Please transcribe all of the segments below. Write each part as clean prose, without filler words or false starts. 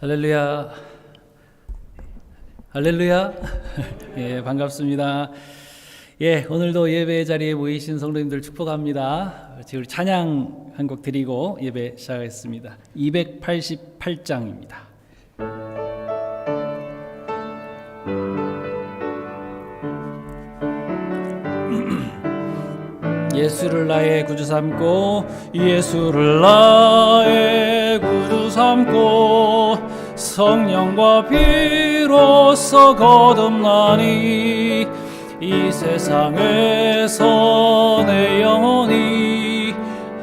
할렐루야. 할렐루야. 예, 반갑습니다. 예, 오늘도 예배 자리에 모이신 성도님들 축복합니다. 지금 찬양 한 곡 드리고 예배 시작하겠습니다. 288장입니다. 예수를 나의 구주 삼고 예수를 나의 구주 삼고 성령과 피로써 거듭나니 이 세상에서 내 영혼이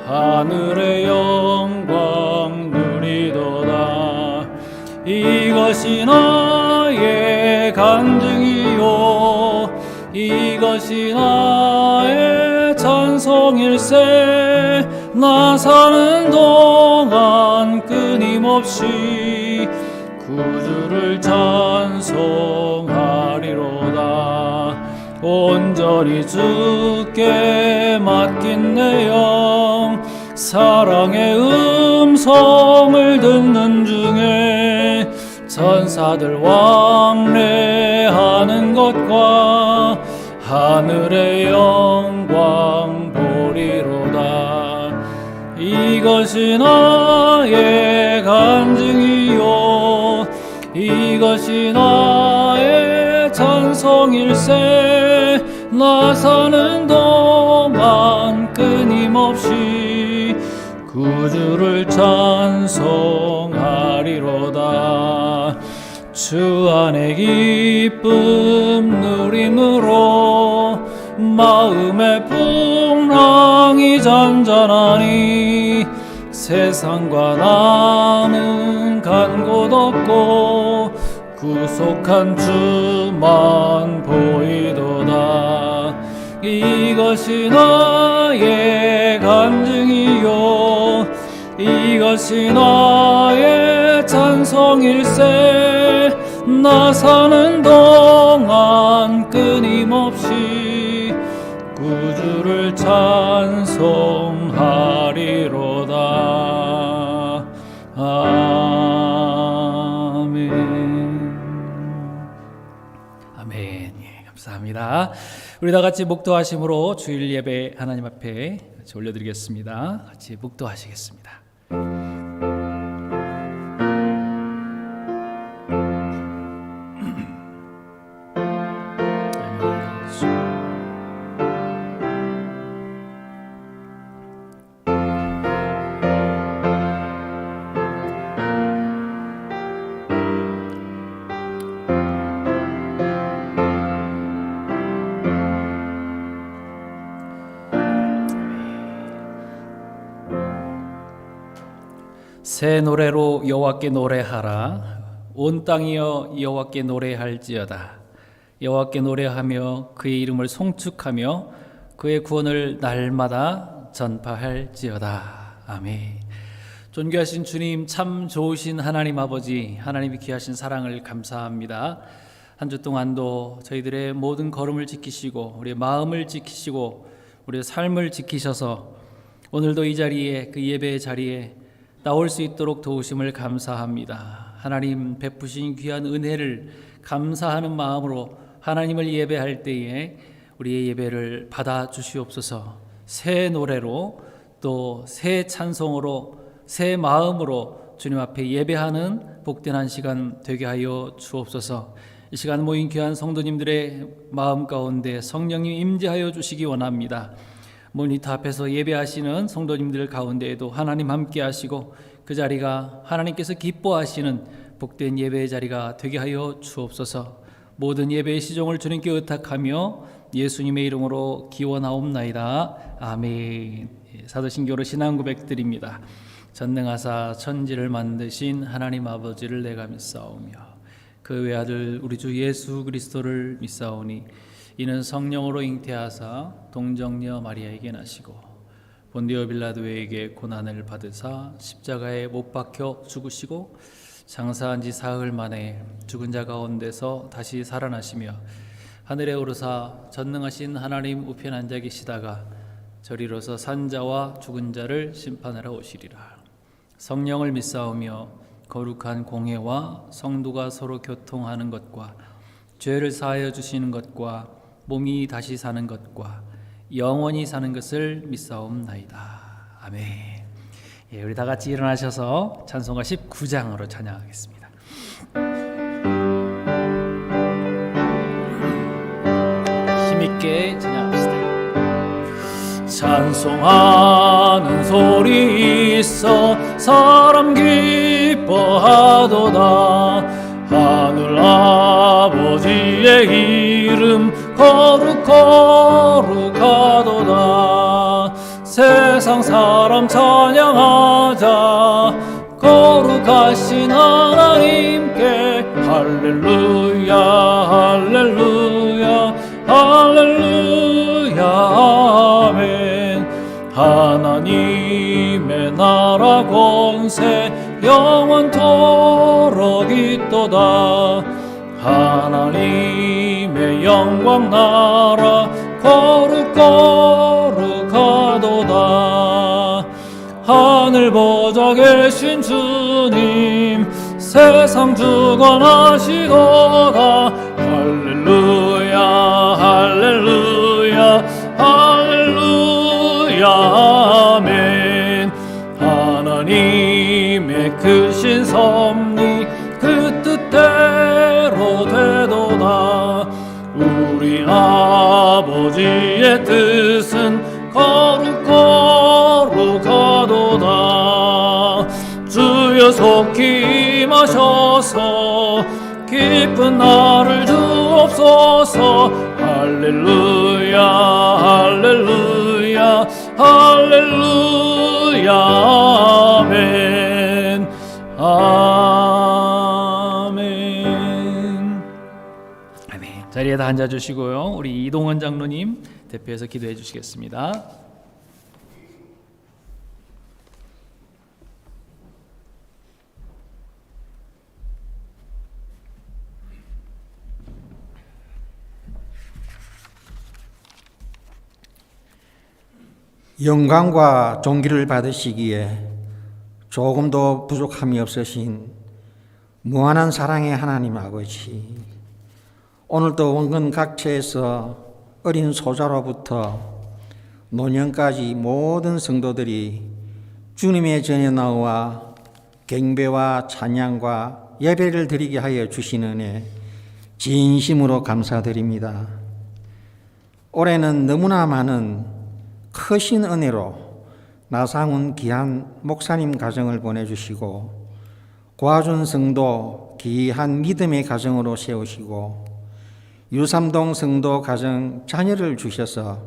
하늘의 영광 누리도다. 이것이 나의 간증이요 이것이 나의 찬송일세. 나 사는 동안 끊임없이 구주를 찬송하리로다. 온전히 주께 맡긴 내 영 사랑의 음성을 듣는 중에 천사들 왕래하는 것과 하늘의 영광 보리로다. 이것이 나의 간증이요 이것이 나의 찬송일세. 나 사는 동안 끊임없이 구주를 찬송하리로다. 주 안의 기쁨 누림으로 마음의 풍랑이 잔잔하니 세상과 나는 간 곳 없고 구속한 주만 보이도다. 이것이 나의 간증이요 이것이 나의 찬송일세. 나 사는 동안 끊임없이 구주를 찬송하리로다. 아멘. 아멘. 예, 감사합니다. 우리 다 같이 묵도하심으로 주일 예배 하나님 앞에 같이 올려드리겠습니다. 같이 묵도하시겠습니다. 새 노래로 여호와께 노래하라. 온 땅이여 여호와께 노래할지어다. 여호와께 노래하며 그의 이름을 송축하며 그의 구원을 날마다 전파할지어다. 아멘. 존귀하신 주님, 참 좋으신 하나님 아버지, 하나님이 귀하신 사랑을 감사합니다. 한 주 동안도 저희들의 모든 걸음을 지키시고 우리의 마음을 지키시고 우리의 삶을 지키셔서 오늘도 이 자리에, 그 예배의 자리에 나올 수 있도록 도우심을 감사합니다. 하나님 베푸신 귀한 은혜를 감사하는 마음으로 하나님을 예배할 때에 우리의 예배를 받아 주시옵소서. 새 노래로 또 새 찬송으로 새 마음으로 주님 앞에 예배하는 복된 한 시간 되게 하여 주옵소서. 이 시간 모인 귀한 성도님들의 마음 가운데 성령님 임재하여 주시기 원합니다. 모니터 앞에서 예배하시는 성도님들 가운데에도 하나님 함께 하시고 그 자리가 하나님께서 기뻐하시는 복된 예배의 자리가 되게 하여 주옵소서. 모든 예배의 시종을 주님께 의탁하며 예수님의 이름으로 기원하옵나이다. 아멘. 사도신교로 신앙 고백드립니다. 전능하사 천지를 만드신 하나님 아버지를 내가 믿사오며 그 외아들 우리 주 예수 그리스도를 믿사오니 이는 성령으로 잉태하사 동정녀 마리아에게 나시고 본디오 빌라도에게 고난을 받으사 십자가에 못 박혀 죽으시고 장사한 지 사흘 만에 죽은 자 가운데서 다시 살아나시며 하늘에 오르사 전능하신 하나님 우편 앉아 계시다가 저리로서 산자와 죽은 자를 심판하러 오시리라. 성령을 믿사오며 거룩한 공회와 성도가 서로 교통하는 것과 죄를 사하여 주시는 것과 몸이 다시 사는 것과 영원히 사는 것을 믿사옵나이다. 아멘. 예, 우리 다 같이 일어나셔서 찬송가 19장으로 찬양하겠습니다. 힘있게 찬양합시다. 찬송하는 소리 있어 사람 기뻐하도다. 하늘 아버지의 이름 거룩하도다. 세상 사람 찬양하자. 거룩하신 하나님께 할렐루야 할렐루야 할렐루야 아멘. 하나님의 나라 권세 영원토록 있도다. 하나님의 영광 나라 거룩하도다. 하늘 보좌 계신 주님 세상 주관하시도다. 할렐루야 할렐루야 할렐루야 아멘. 하나님의 크신 섭리 그 뜻대로 되도다. 우리 아버지의 뜻은 거룩하도다. 주여 속히 임하셔서 기쁜 날을 주옵소서. 할렐루야 할렐루야 할렐루야 아멘 아멘. 아멘. 자리에 다 앉아주시고요. 우리 이동원 장로님 대표해서 기도해 주시겠습니다. 영광과 존귀를 받으시기에 조금도 부족함이 없으신 무한한 사랑의 하나님 아버지, 오늘도 원근 각처에서 어린 소자로부터 노년까지 모든 성도들이 주님의 전에 나와 경배와 찬양과 예배를 드리게 하여 주신 은혜 진심으로 감사드립니다. 올해는 너무나 많은 크신 은혜로 나상훈 귀한 목사님 가정을 보내주시고 고아준 성도 귀한 믿음의 가정으로 세우시고 유삼동 성도 가정 자녀를 주셔서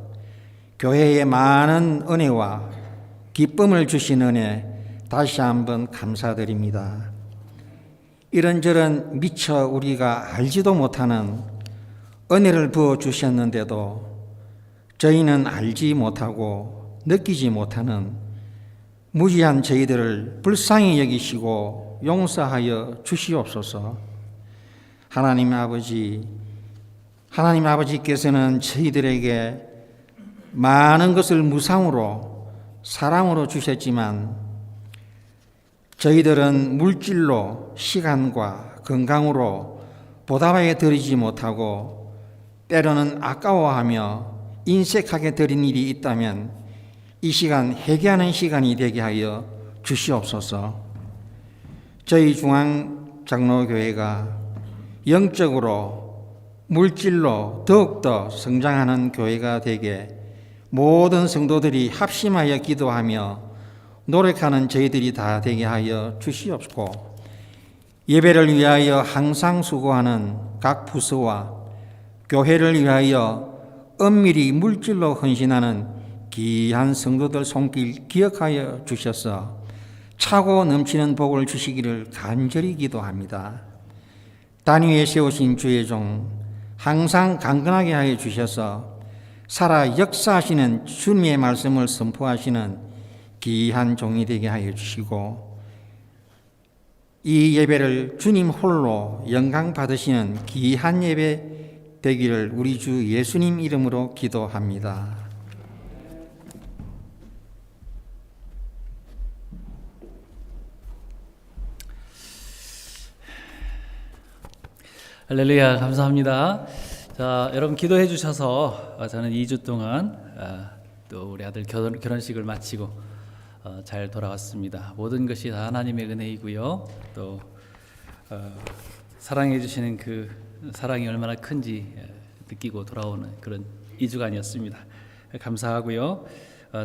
교회에 많은 은혜와 기쁨을 주신 은혜 다시 한번 감사드립니다. 이런저런 미처 우리가 알지도 못하는 은혜를 부어주셨는데도 저희는 알지 못하고 느끼지 못하는 무지한 저희들을 불쌍히 여기시고 용서하여 주시옵소서. 하나님 아버지께서는 저희들에게 많은 것을 무상으로 사랑으로 주셨지만 저희들은 물질로 시간과 건강으로 보답하여 드리지 못하고 때로는 아까워하며 인색하게 드린 일이 있다면 이 시간 회개하는 시간이 되게 하여 주시옵소서. 저희 중앙장로교회가 영적으로 물질로 더욱더 성장하는 교회가 되게 모든 성도들이 합심하여 기도하며 노력하는 저희들이 다 되게 하여 주시옵고, 예배를 위하여 항상 수고하는 각 부서와 교회를 위하여 엄밀히 물질로 헌신하는 귀한 성도들 손길 기억하여 주셔서 차고 넘치는 복을 주시기를 간절히 기도합니다. 단위에 세우신 주의 종 항상 강건하게 하여 주셔서 살아 역사하시는 주님의 말씀을 선포하시는 귀한 종이 되게 하여 주시고, 이 예배를 주님 홀로 영광 받으시는 귀한 예배 되기를 우리 주 예수님 이름으로 기도합니다. 할렐루야, 감사합니다. 자, 여러분 기도해 주셔서 저는 2주 동안 또 우리 아들 결혼식을 마치고 잘 돌아왔습니다. 모든 것이 다 하나님의 은혜이고요. 또 사랑해 주시는 그 사랑이 얼마나 큰지 느끼고 돌아오는 그런 2주간이었습니다. 감사하고요.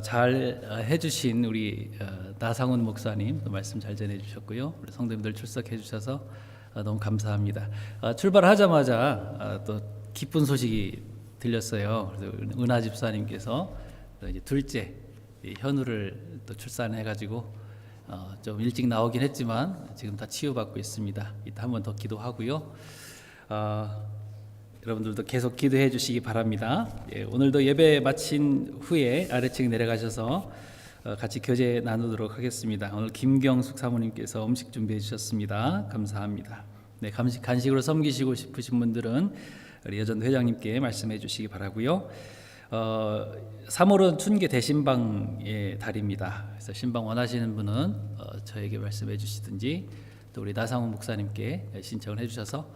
잘 해주신 우리 나상훈 목사님 또 말씀 잘 전해주셨고요. 우리 성도님들 출석해 주셔서 너무 감사합니다. 출발하자마자 또 기쁜 소식이 들렸어요. 그래서 은하 집사님께서 이제 둘째 현우를 또 출산해가지고 좀 일찍 나오긴 했지만 지금 다 치유받고 있습니다. 이따 한 번 더 기도하고요. 여러분들도 계속 기도해 주시기 바랍니다. 예, 오늘도 예배 마친 후에 아래층에 내려가셔서 같이 교제 나누도록 하겠습니다. 오늘 김경숙 사모님께서 음식 준비해 주셨습니다. 감사합니다. 네, 간식으로 섬기시고 싶으신 분들은 우리 여전도 회장님께 말씀해 주시기 바라고요. 3월은 춘계 대신방의 달입니다. 그래서 신방 원하시는 분은 저에게 말씀해 주시든지 또 우리 나상훈 목사님께 신청을 해주셔서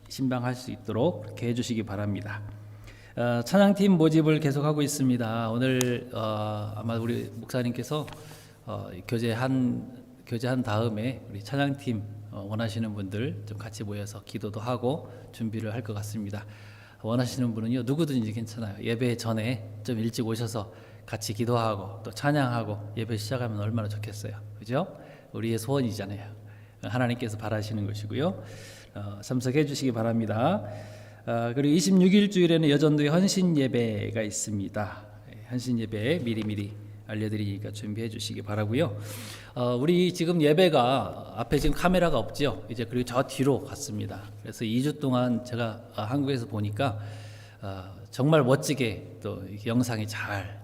신방할 수 있도록 그렇게 해주시기 바랍니다. 찬양팀 모집을 계속하고 있습니다. 오늘 아마 우리 목사님께서 교제한 다음에 우리 찬양팀 원하시는 분들 좀 같이 모여서 기도도 하고 준비를 할 것 같습니다. 원하시는 분은요 누구든지 괜찮아요. 예배 전에 좀 일찍 오셔서 같이 기도하고 또 찬양하고 예배 시작하면 얼마나 좋겠어요. 그죠? 우리의 소원이잖아요. 하나님께서 바라시는 것이고요. 참석해 주시기 바랍니다. 그리고 26일 주일에는 여전도의 헌신 예배가 있습니다. 헌신 예배 미리미리 알려드리니까 준비해 주시기 바라고요. 우리 지금 예배가 앞에 지금 카메라가 없죠. 이제 그리고 저 뒤로 갔습니다. 그래서 2주 동안 제가 한국에서 보니까 정말 멋지게 또 영상이 잘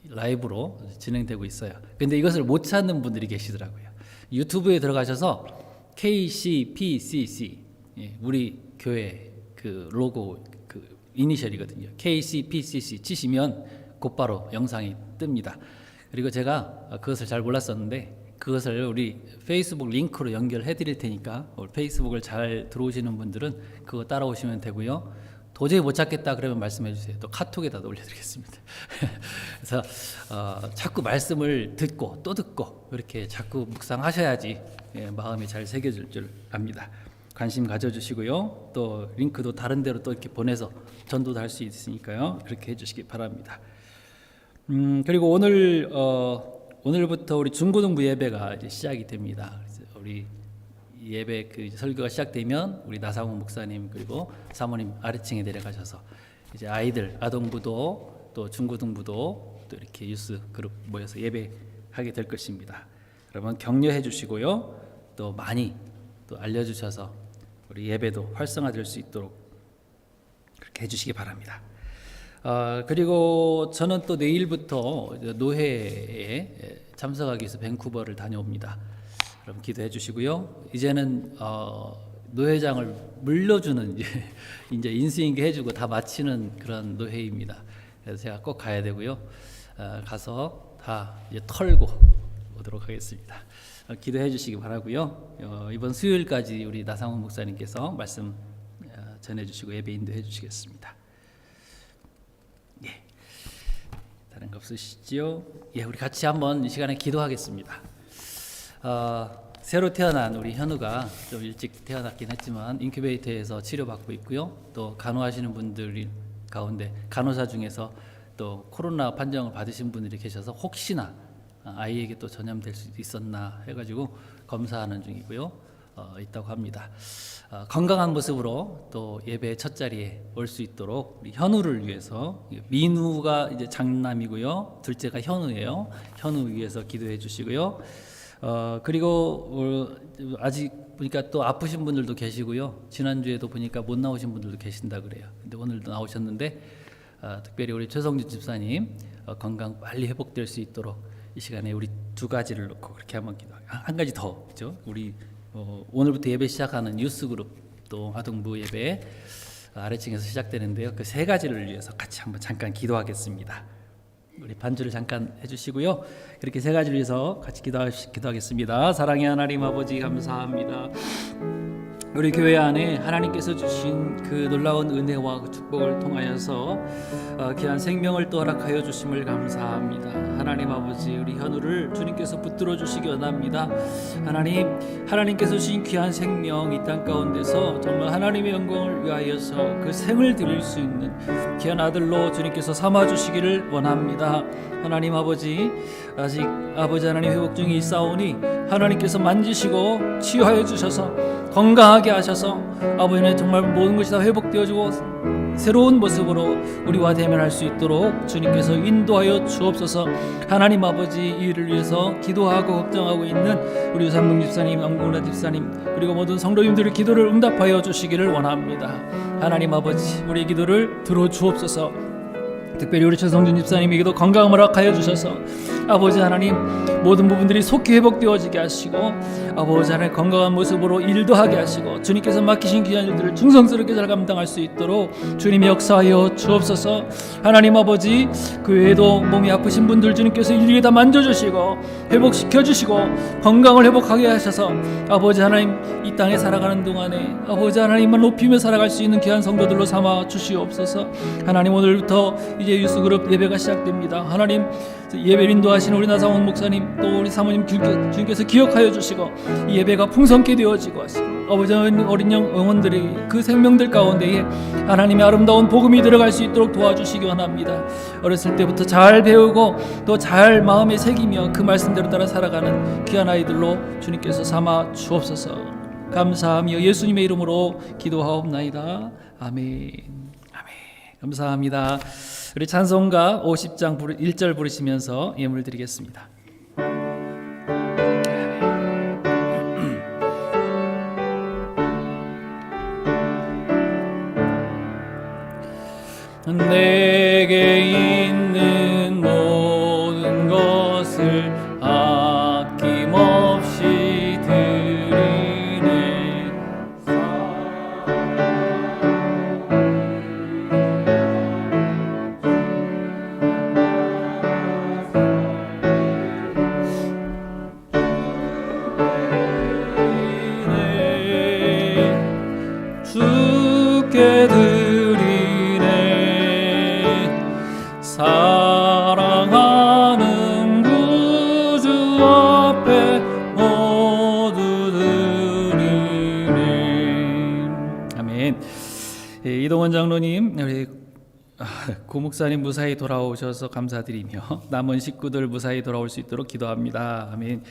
라이브로 진행되고 있어요. 근데 이것을 못 찾는 분들이 계시더라고요. 유튜브에 들어가셔서 KCPCC 우리 교회 그 로고 그 이니셜이거든요. KCPCC 치시면 곧바로 영상이 뜹니다. 그리고 제가 그것을 잘 몰랐었는데 그것을 우리 페이스북 링크로 연결해 드릴 테니까 페이스북을 잘 들어오시는 분들은 그거 따라오시면 되고요. 도저히 못 찾겠다 그러면 말씀해 주세요. 또 카톡에다 올려드리겠습니다. 그래서 자꾸 말씀을 듣고 또 듣고 이렇게 자꾸 묵상하셔야지 마음이 잘 새겨질 줄 압니다. 관심 가져주시고요. 또 링크도 다른 데로 또 이렇게 보내서 전도도 할 수 있으니까요. 그렇게 해주시기 바랍니다. 그리고 오늘부터 우리 중고등부 예배가 이제 시작이 됩니다. 그래서 우리 예배 그 설교가 시작되면 우리 나상훈 목사님 그리고 사모님 아래층에 내려가셔서 이제 아이들 아동부도 또 중고등부도 또 이렇게 유스 그룹 모여서 예배하게 될 것입니다. 여러분 격려해 주시고요. 또 많이 또 알려주셔서 우리 예배도 활성화될 수 있도록 그렇게 해주시기 바랍니다. 그리고 저는 또 내일부터 노회에 참석하기 위해서 밴쿠버를 다녀옵니다. 여러분 기도해 주시고요. 이제는 노회장을 물려주는 이제 인수인계 해주고 다 마치는 그런 노회입니다. 그래서 제가 꼭 가야 되고요. 가서 다 이제 털고 오도록 하겠습니다. 기도해 주시기 바라고요. 이번 수요일까지 우리 나상훈 목사님께서 말씀 전해 주시고 예배 인도해 주시겠습니다. 예. 다른 거 없으시죠? 예, 우리 같이 한번 이 시간에 기도하겠습니다. 새로 태어난 우리 현우가 좀 일찍 태어났긴 했지만 인큐베이터에서 치료받고 있고요. 또 간호하시는 분들 가운데 간호사 중에서 또 코로나 판정을 받으신 분들이 계셔서 혹시나 아이에게 또 전염될 수 있었나 해가지고 검사하는 중이고요. 있다고 합니다. 건강한 모습으로 또 예배 첫 자리에 올 수 있도록 우리 현우를 위해서 민우가 이제 장남이고요. 둘째가 현우예요. 현우 위해서 기도해 주시고요. 그리고 아직 보니까 또 아프신 분들도 계시고요. 지난주에도 보니까 못 나오신 분들도 계신다 그래요. 근데 오늘도 나오셨는데 특별히 우리 최성준 집사님 건강 빨리 회복될 수 있도록 이 시간에 우리 두 가지를 놓고 그렇게 한번 기도하겠습니다. 한 가지 더, 그죠? 우리 오늘부터 예배 시작하는 유스 그룹 또 아동부 예배 아래층에서 시작되는데요. 그 세 가지를 위해서 같이 한번 잠깐 기도하겠습니다. 우리 반주를 잠깐 해주시고요. 그렇게 세 가지를 위해서 같이 기도하겠습니다. 사랑의 하나님 아버지 감사합니다. 우리 교회 안에 하나님께서 주신 그 놀라운 은혜와 그 축복을 통하여서 귀한 생명을 또 허락하여 주심을 감사합니다. 하나님 아버지, 우리 현우를 주님께서 붙들어 주시기 원합니다. 하나님께서 주신 귀한 생명 이 땅 가운데서 정말 하나님의 영광을 위하여서 그 생을 드릴 수 있는 귀한 아들로 주님께서 삼아 주시기를 원합니다. 하나님 아버지, 아직 아버지 하나님 회복 중에 있사오니 하나님께서 만지시고 치유하여 주셔서 건강하게 하셔서 아버지는 정말 모든 것이 다 회복되어지고 새로운 모습으로 우리와 대면할 수 있도록 주님께서 인도하여 주옵소서. 하나님 아버지, 이 일을 위해서 기도하고 걱정하고 있는 우리 유상동 집사님, 안국나 집사님, 그리고 모든 성도님들의 기도를 응답하여 주시기를 원합니다. 하나님 아버지, 우리의 기도를 들어주옵소서. 특별히 우리 최성준 집사님에게도 건강을 허락하여 주셔서 아버지 하나님, 모든 부분들이 속히 회복되어지게 하시고 아버지 하나님 건강한 모습으로 일도 하게 하시고 주님께서 맡기신 귀한 일들을 충성스럽게 잘 감당할 수 있도록 주님이 역사하여 주옵소서. 하나님 아버지, 그 외에도 몸이 아프신 분들 주님께서 일일이 다 만져주시고 회복시켜 주시고 건강을 회복하게 하셔서 아버지 하나님, 이 땅에 살아가는 동안에 아버지 하나님만 높이며 살아갈 수 있는 귀한 성도들로 삼아 주시옵소서. 하나님, 오늘부터 이제 유스그룹 예배가 시작됩니다. 하나님, 예배를 인도하시는 우리 나상원 목사님, 또 우리 사모님 주님께서 기억하여 주시고 이 예배가 풍성케 되어지고 하시고 아버지 어린 영혼들이 그 생명들 가운데에 하나님의 아름다운 복음이 들어갈 수 있도록 도와주시기 원합니다. 어렸을 때부터 잘 배우고 또 잘 마음에 새기며 그 말씀대로 따라 살아가는 귀한 아이들로 주님께서 삼아 주옵소서. 감사하며 예수님의 이름으로 기도하옵나이다. 아멘. 감사합니다. 우리 찬송가 50장 1절 부르시면서 예물 드리겠습니다. 내게 있는 모든 것을 아낌없이 드리네. 주께 사랑하는 구주 앞에 모두 드리네. 아멘. 이동원 장로님, 우리 고목사님 무사히 돌아오셔서 감사드리며 남은 식구들 무사히 돌아올 수 있도록 기도합니다. 아멘.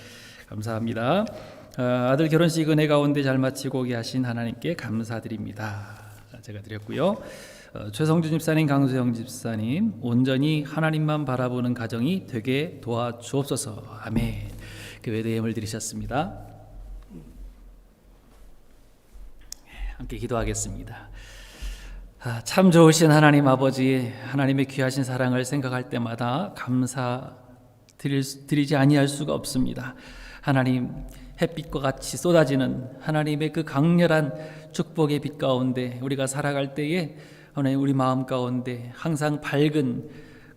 감사합니다. 아들 결혼식 은혜 가운데 잘 마치고 오게 하신 하나님께 감사드립니다. 제가 드렸고요. 최성준 집사님, 강수영 집사님, 온전히 하나님만 바라보는 가정이 되게 도와주옵소서. 아멘. 교회도 예물 드리셨습니다. 함께 기도하겠습니다. 참 좋으신 하나님 아버지, 하나님의 귀하신 사랑을 생각할 때마다 드리지 아니할 수가 없습니다. 하나님, 햇빛과 같이 쏟아지는 하나님의 그 강렬한 축복의 빛 가운데 우리가 살아갈 때에 하나님, 우리 마음 가운데 항상 밝은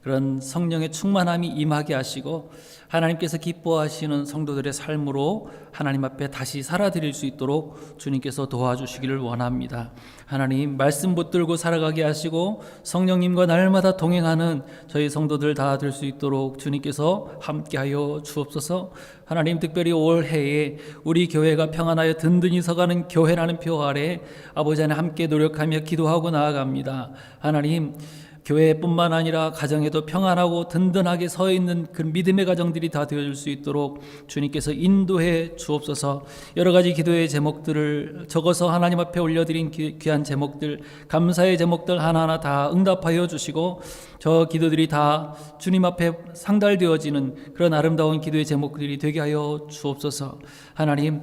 그런 성령의 충만함이 임하게 하시고 하나님께서 기뻐하시는 성도들의 삶으로 하나님 앞에 다시 살아드릴 수 있도록 주님께서 도와주시기를 원합니다. 하나님, 말씀 붙들고 살아가게 하시고 성령님과 날마다 동행하는 저희 성도들 다 될 수 있도록 주님께서 함께하여 주옵소서. 하나님, 특별히 올해에 우리 교회가 평안하여 든든히 서가는 교회라는 표 아래 아버지 안에 함께 노력하며 기도하고 나아갑니다. 하나님, 교회뿐만 아니라 가정에도 평안하고 든든하게 서 있는 그 믿음의 가정들이 다 되어줄 수 있도록 주님께서 인도해 주옵소서. 여러 가지 기도의 제목들을 적어서 하나님 앞에 올려드린 귀한 제목들, 감사의 제목들 하나하나 다 응답하여 주시고 저 기도들이 다 주님 앞에 상달되어지는 그런 아름다운 기도의 제목들이 되게 하여 주옵소서. 하나님,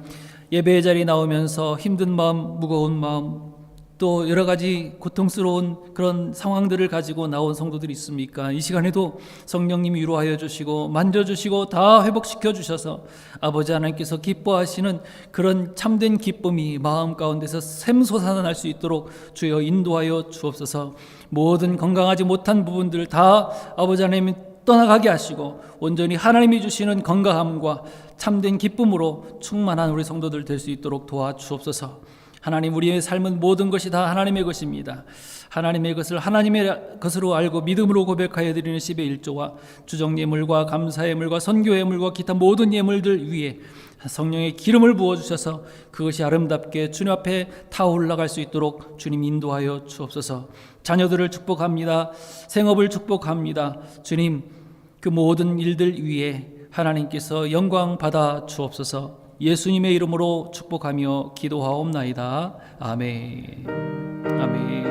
예배의 자리에 나오면서 힘든 마음, 무거운 마음, 또 여러 가지 고통스러운 그런 상황들을 가지고 나온 성도들이 있습니까? 이 시간에도 성령님이 위로하여 주시고 만져주시고 다 회복시켜 주셔서 아버지 하나님께서 기뻐하시는 그런 참된 기쁨이 마음 가운데서 샘솟아날 수 있도록 주여 인도하여 주옵소서. 모든 건강하지 못한 부분들 다 아버지 하나님이 떠나가게 하시고 온전히 하나님이 주시는 건강함과 참된 기쁨으로 충만한 우리 성도들 될 수 있도록 도와주옵소서. 하나님, 우리의 삶은 모든 것이 다 하나님의 것입니다. 하나님의 것을 하나님의 것으로 알고 믿음으로 고백하여 드리는 10의 1조와 주정 예물과 감사 예물과 선교 예물과 기타 모든 예물들 위에 성령의 기름을 부어주셔서 그것이 아름답게 주님 앞에 타올라갈 수 있도록 주님 인도하여 주옵소서. 자녀들을 축복합니다. 생업을 축복합니다. 주님, 그 모든 일들 위에 하나님께서 영광 받아 주옵소서. 예수님의 이름으로 축복하며 기도하옵나이다. 아멘. 아멘.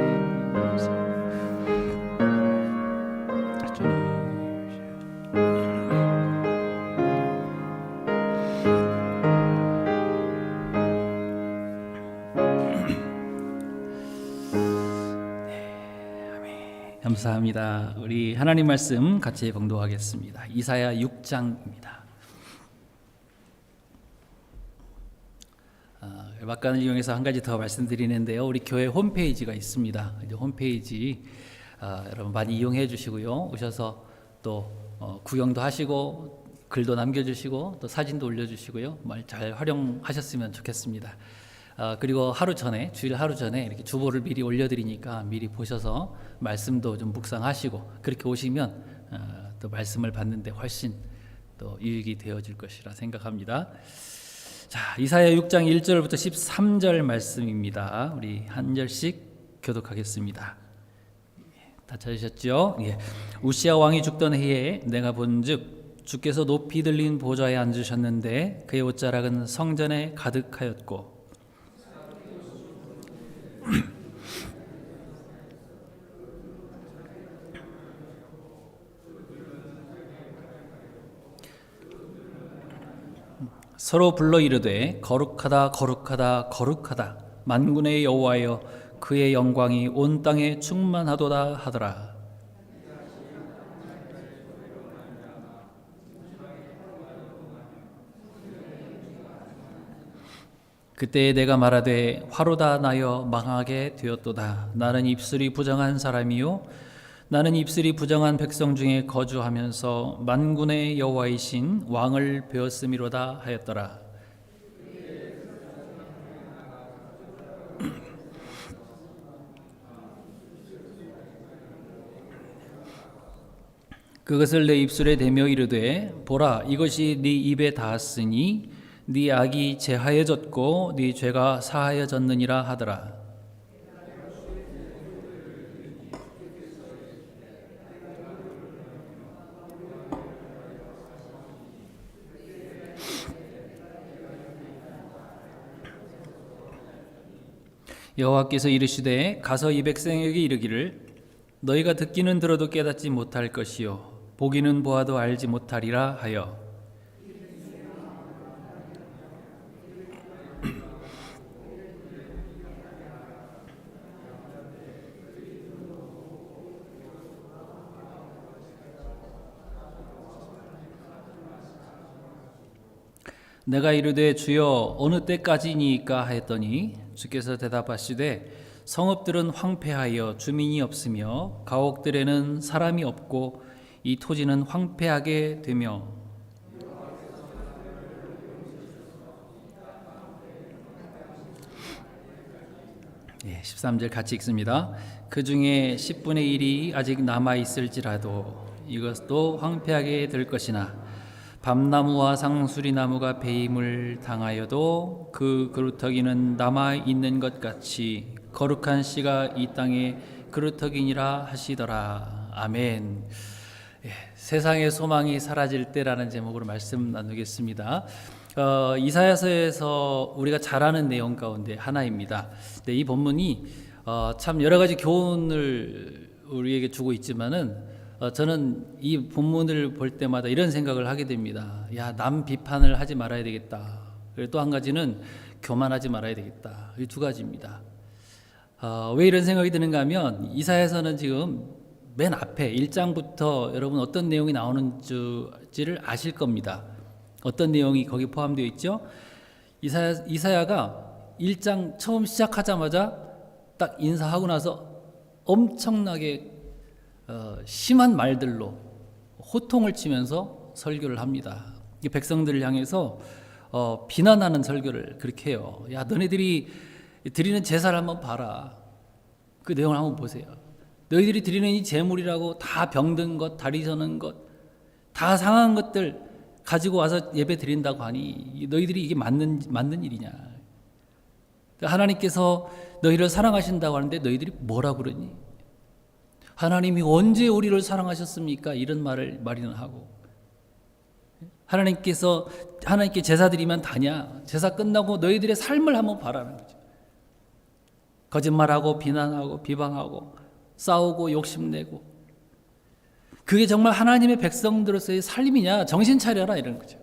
감사합니다. 우리 하나님 말씀 같이 봉독하겠습니다. 이사야 6장입니다. 막간을 이용해서 한 가지 더 말씀드리는데요. 우리 교회 홈페이지가 있습니다. 이제 홈페이지 여러분 많이 이용해 주시고요. 오셔서 또 구경도 하시고 글도 남겨주시고 또 사진도 올려주시고요. 말 잘 활용하셨으면 좋겠습니다. 그리고 주일 하루 전에 이렇게 주보를 미리 올려드리니까 미리 보셔서 말씀도 좀 묵상하시고 그렇게 오시면 또 말씀을 받는데 훨씬 또 유익이 되어질 것이라 생각합니다. 자, 이사야 6장 1절부터 13절 말씀입니다. 우리 한 절씩 교독하겠습니다. 다 찾으셨죠? 예. 우시야 왕이 죽던 해에 내가 본즉 주께서 높이 들린 보좌에 앉으셨는데 그의 옷자락은 성전에 가득하였고 서로 불러 이르되 거룩하다 거룩하다 거룩하다 만군의 여호와여 그의 영광이 온 땅에 충만하도다 하더라. 그때 내가 말하되 화로다 나여 망하게 되었도다. 나는 입술이 부정한 사람이요 나는 입술이 부정한 백성 중에 거주하면서 만군의 여호와이신 왕을 배웠음이로다 하였더라. 그것을 내 입술에 대며 이르되 보라 이것이 네 입에 닿았으니 네 악이 제하여졌고 네 죄가 사하여졌느니라 하더라. 여호와께서 이르시되 가서 이 백성에게 이르기를 너희가 듣기는 들어도 깨닫지 못할 것이요 보기는 보아도 알지 못하리라 하여 내가 이르되 주여 어느 때까지니까 하였더니 주께서 대답하시되 성읍들은 황폐하여 주민이 없으며 가옥들에는 사람이 없고 이 토지는 황폐하게 되며 13절 같이 읽습니다. 그 중에 10분의 1이 아직 남아 있을지라도 이것도 황폐하게 될 것이나 밤나무와 상수리나무가 배임을 당하여도 그 그루터기는 남아 있는 것 같이 거룩한 씨가 이 땅에 그루터기니라 하시더라. 아멘. 세상의 소망이 사라질 때라는 제목으로 말씀 나누겠습니다. 이사야서에서 우리가 잘 아는 내용 가운데 하나입니다. 이 본문이 참 여러 가지 교훈을 우리에게 주고 있지만은 저는 이 본문을 볼 때마다 이런 생각을 하게 됩니다. 야, 남 비판을 하지 말아야 되겠다. 그리고 또 한 가지는 교만하지 말아야 되겠다. 이 두 가지입니다. 왜 이런 생각이 드는가 하면 이사야서는 지금 맨 앞에 1장부터 여러분 어떤 내용이 나오는지를 아실 겁니다. 어떤 내용이 거기 포함되어 있죠? 이사야가 1장 처음 시작하자마자 딱 인사하고 나서 엄청나게 심한 말들로 호통을 치면서 설교를 합니다. 백성들을 향해서 비난하는 설교를 그렇게 해요. 야, 너네들이 드리는 제사를 한번 봐라. 그 내용을 한번 보세요. 너희들이 드리는 이 제물이라고 다 병든 것, 다리 저는 것, 다 상한 것들 가지고 와서 예배 드린다고 하니 너희들이 이게 맞는 일이냐? 하나님께서 너희를 사랑하신다고 하는데 너희들이 뭐라고 그러니? 하나님이 언제 우리를 사랑하셨습니까? 이런 말이나 하고, 하나님께 제사 드리면 다냐? 제사 끝나고 너희들의 삶을 한번 봐라는 거죠. 거짓말하고 비난하고 비방하고 싸우고 욕심내고, 그게 정말 하나님의 백성들로서의 삶이냐? 정신 차려라, 이런 거죠.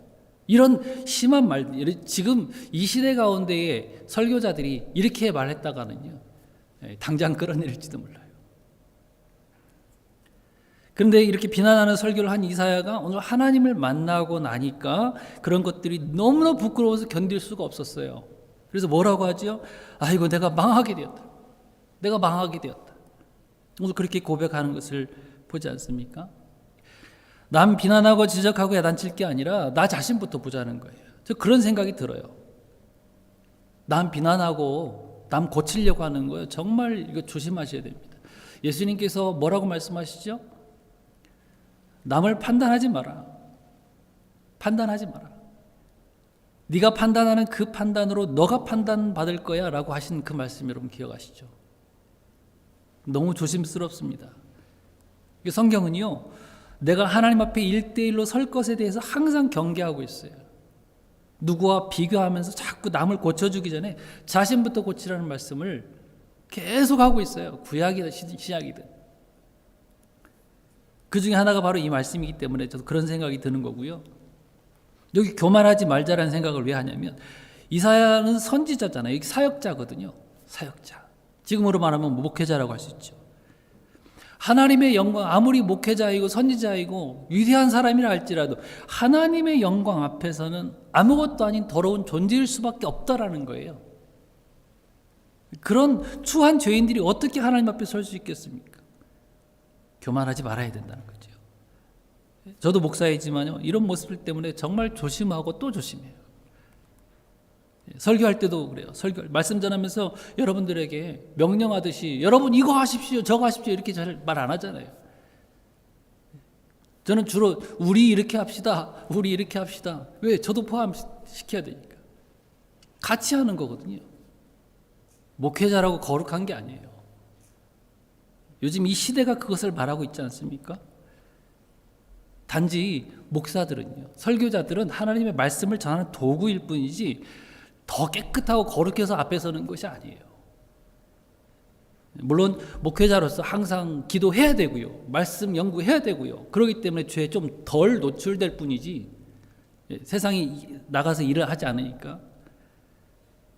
이런 심한 말, 지금 이 시대 가운데에 설교자들이 이렇게 말했다가는요, 당장 끌어내릴지도 몰라요. 그런데 이렇게 비난하는 설교를 한 이사야가 오늘 하나님을 만나고 나니까 그런 것들이 너무나 부끄러워서 견딜 수가 없었어요. 그래서 뭐라고 하죠? 아이고, 내가 망하게 되었다. 내가 망하게 되었다. 오늘 그렇게 고백하는 것을 보지 않습니까? 남 비난하고 지적하고 야단칠 게 아니라 나 자신부터 보자는 거예요. 저 그런 생각이 들어요. 남 비난하고 남 고치려고 하는 거예요. 정말 이거 조심하셔야 됩니다. 예수님께서 뭐라고 말씀하시죠? 남을 판단하지 마라. 판단하지 마라. 네가 판단하는 그 판단으로 너가 판단받을 거야 라고 하신 그 말씀 여러분 기억하시죠? 너무 조심스럽습니다. 성경은요, 내가 하나님 앞에 1대1로 설 것에 대해서 항상 경계하고 있어요. 누구와 비교하면서 자꾸 남을 고쳐주기 전에 자신부터 고치라는 말씀을 계속 하고 있어요. 구약이든 신약이든. 그 중에 하나가 바로 이 말씀이기 때문에 저도 그런 생각이 드는 거고요. 여기 교만하지 말자라는 생각을 왜 하냐면, 이사야는 선지자잖아요. 여기 사역자거든요. 사역자. 지금으로 말하면 목회자라고 할 수 있죠. 하나님의 영광, 아무리 목회자이고 선지자이고 위대한 사람이라 할지라도 하나님의 영광 앞에서는 아무것도 아닌 더러운 존재일 수밖에 없다라는 거예요. 그런 추한 죄인들이 어떻게 하나님 앞에 설 수 있겠습니까? 교만하지 말아야 된다는 거죠. 저도 목사이지만요, 이런 모습 때문에 정말 조심하고 또 조심해요. 설교할 때도 그래요. 말씀 전하면서 여러분들에게 명령하듯이 여러분 이거 하십시오, 저거 하십시오 이렇게 잘 말 안 하잖아요. 저는 주로 우리 이렇게 합시다, 우리 이렇게 합시다. 왜? 저도 포함시켜야 되니까. 같이 하는 거거든요. 목회자라고 거룩한 게 아니에요. 요즘 이 시대가 그것을 말하고 있지 않습니까? 단지 목사들은요, 설교자들은 하나님의 말씀을 전하는 도구일 뿐이지 더 깨끗하고 거룩해서 앞에 서는 것이 아니에요. 물론 목회자로서 항상 기도해야 되고요, 말씀 연구해야 되고요. 그렇기 때문에 죄에 좀 덜 노출될 뿐이지 세상에 나가서 일을 하지 않으니까.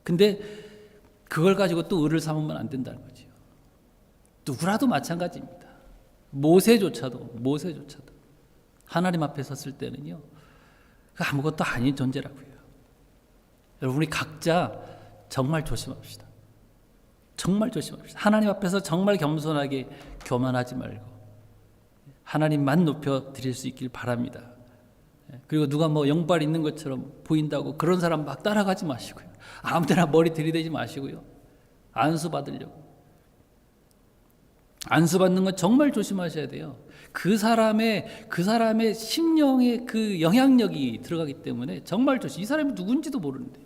근데 그걸 가지고 또 의를 삼으면 안 된다는 거죠. 누구라도 마찬가지입니다. 모세조차도 하나님 앞에 섰을 때는요, 아무것도 아닌 존재라고요. 여러분, 우리 각자 정말 조심합시다. 정말 조심합시다. 하나님 앞에서 정말 겸손하게 교만하지 말고 하나님만 높여 드릴 수 있길 바랍니다. 그리고 누가 뭐 영발 있는 것처럼 보인다고 그런 사람 막 따라가지 마시고요. 아무 데나 머리 들이대지 마시고요. 안수 받으려고. 안수 받는 건 정말 조심하셔야 돼요. 그 사람의 심령에 그 영향력이 들어가기 때문에 정말 이 사람이 누군지도 모르는데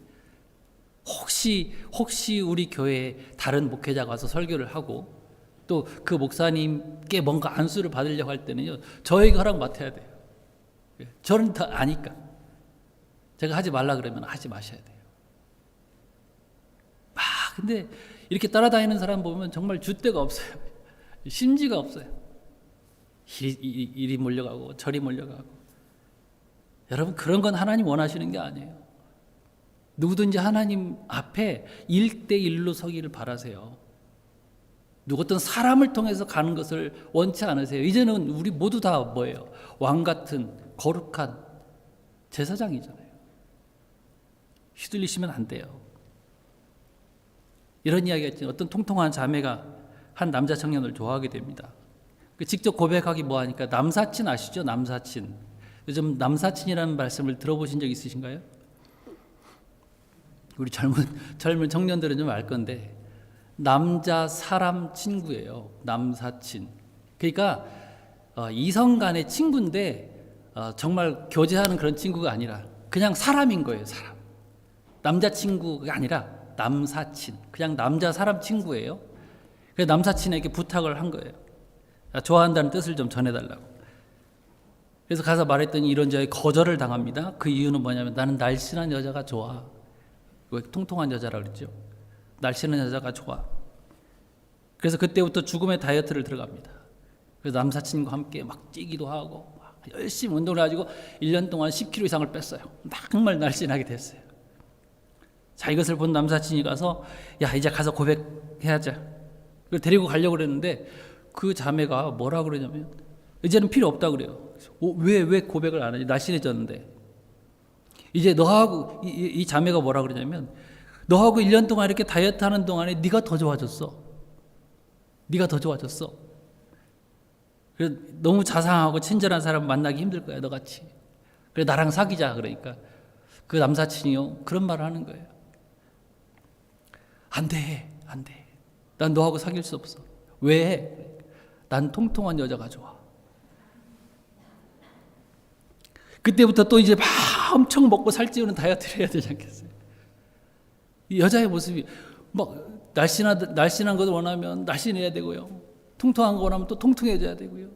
혹시 우리 교회에 다른 목회자가 와서 설교를 하고 또 그 목사님께 뭔가 안수를 받으려고 할 때는요, 저에게 허락 맡아야 돼요. 저는 더 아니까. 제가 하지 말라 그러면 하지 마셔야 돼요. 근데 이렇게 따라다니는 사람 보면 정말 줏대가 없어요. 심지가 없어요. 이리 몰려가고 저리 몰려가고. 여러분, 그런 건 하나님 원하시는 게 아니에요. 누구든지 하나님 앞에 1대1로 서기를 바라세요. 누구 어떤 사람을 통해서 가는 것을 원치 않으세요. 이제는 우리 모두 다 뭐예요? 왕 같은 거룩한 제사장이잖아요. 휘둘리시면 안 돼요. 이런 이야기가 있죠. 어떤 통통한 자매가 한 남자 청년을 좋아하게 됩니다. 직접 고백하기 뭐하니까 남사친 아시죠? 남사친. 요즘 남사친이라는 말씀을 들어보신 적 있으신가요? 우리 젊은 청년들은 좀 알 건데 남자 사람 친구예요. 남사친. 그러니까 이성 간의 친구인데 정말 교제하는 그런 친구가 아니라 그냥 사람인 거예요. 사람. 남자친구가 아니라 남사친. 그냥 남자 사람 친구예요. 그래서 남사친에게 부탁을 한 거예요. 좋아한다는 뜻을 좀 전해달라고. 그래서 가서 말했더니 이런저런 거절을 당합니다. 그 이유는 뭐냐면 나는 날씬한 여자가 좋아. 왜 통통한 여자라고 그랬죠? 날씬한 여자가 좋아. 그래서 그때부터 죽음의 다이어트를 들어갑니다. 그래서 남사친과 함께 막 찌기도 하고 막 열심히 운동을 해가지고 1년 동안 10kg 이상을 뺐어요. 정말 날씬하게 됐어요. 자, 이것을 본 남사친이 가서 야, 이제 가서 고백해야자. 그걸 데리고 가려고 그랬는데 그 자매가 뭐라 그러냐면 이제는 필요 없다 그래요. 왜 고백을 안 하지? 날씬해졌는데. 이제 너하고 이 자매가 뭐라 그러냐면 너하고 1년 동안 이렇게 다이어트 하는 동안에 네가 더 좋아졌어. 네가 더 좋아졌어. 그래서 너무 자상하고 친절한 사람 만나기 힘들 거야, 너같이. 그래 나랑 사귀자. 그러니까 그 남사친이요 그런 말을 하는 거예요. 안 돼. 난 너하고 사귈 수 없어. 왜? 난 통통한 여자가 좋아. 그때부터 또 이제 막 엄청 먹고 살찌우는 다이어트를 해야 되지 않겠어요? 이 여자의 모습이 막 날씬한 것을 원하면 날씬해야 되고요. 통통한 거 원하면 또 통통해져야 되고요.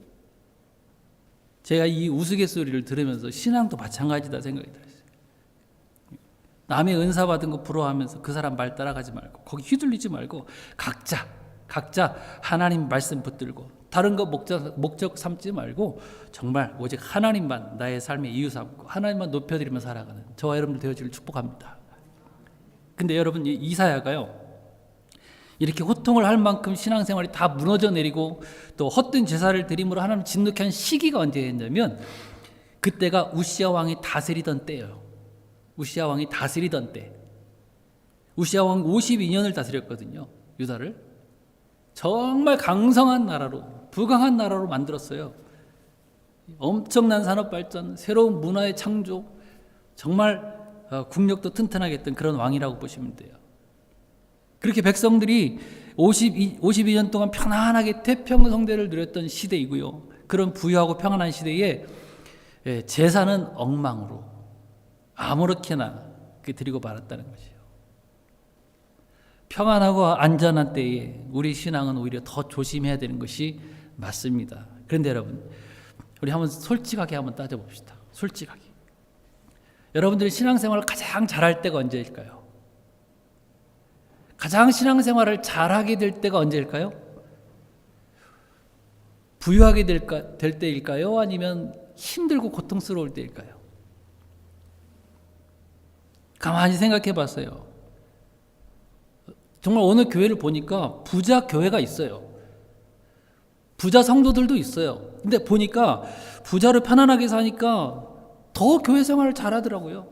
제가 이 우스갯소리를 들으면서 신앙도 마찬가지다 생각이 들었어요. 남의 은사 받은 거 부러워하면서 그 사람 말 따라가지 말고 거기 휘둘리지 말고 각자 하나님 말씀 붙들고 다른 거 목적 삼지 말고 정말 오직 하나님만 나의 삶의 이유 삼고 하나님만 높여드리며 살아가는 저와 여러분들 되어지길 축복합니다. 근데 여러분 이사야가요 이렇게 호통을 할 만큼 신앙생활이 다 무너져 내리고 또 헛된 제사를 드림으로 하나님 진노케 한 시기가 언제였냐면 그때가 우시야 왕이 다스리던 때예요. 우시야 왕이 다스리던 때. 우시야 왕 52년을 다스렸거든요. 유다를. 정말 강성한 나라로 부강한 나라로 만들었어요. 엄청난 산업 발전, 새로운 문화의 창조, 정말 국력도 튼튼하게 했던 그런 왕이라고 보시면 돼요. 그렇게 백성들이 52년 동안 편안하게 태평성대를 누렸던 시대이고요. 그런 부유하고 평안한 시대에 제사는 엉망으로 아무렇게나 드리고 말았다는 것이에요. 평안하고 안전한 때에 우리 신앙은 오히려 더 조심해야 되는 것이 맞습니다. 그런데 여러분, 우리 한번 솔직하게 한번 따져봅시다. 솔직하게. 여러분들이 신앙생활을 가장 잘할 때가 언제일까요? 가장 신앙생활을 잘하게 될 때가 언제일까요? 부유하게 될 때일까요? 아니면 힘들고 고통스러울 때일까요? 가만히 생각해 봤어요. 정말 어느 교회를 보니까 부자 교회가 있어요. 부자 성도들도 있어요. 근데 보니까 부자로 편안하게 사니까 더 교회 생활을 잘하더라고요.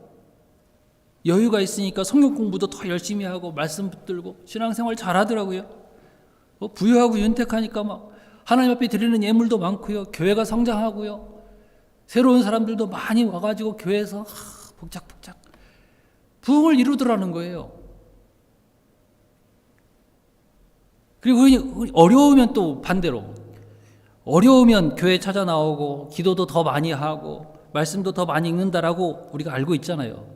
여유가 있으니까 성경 공부도 더 열심히 하고 말씀 붙들고 신앙생활 잘하더라고요. 부유하고 윤택하니까 막 하나님 앞에 드리는 예물도 많고요. 교회가 성장하고요. 새로운 사람들도 많이 와가지고 교회에서 복작복작 부흥을 이루더라는 거예요. 그리고 어려우면 또 반대로 어려우면 교회 찾아 나오고 기도도 더 많이 하고 말씀도 더 많이 읽는다라고 우리가 알고 있잖아요.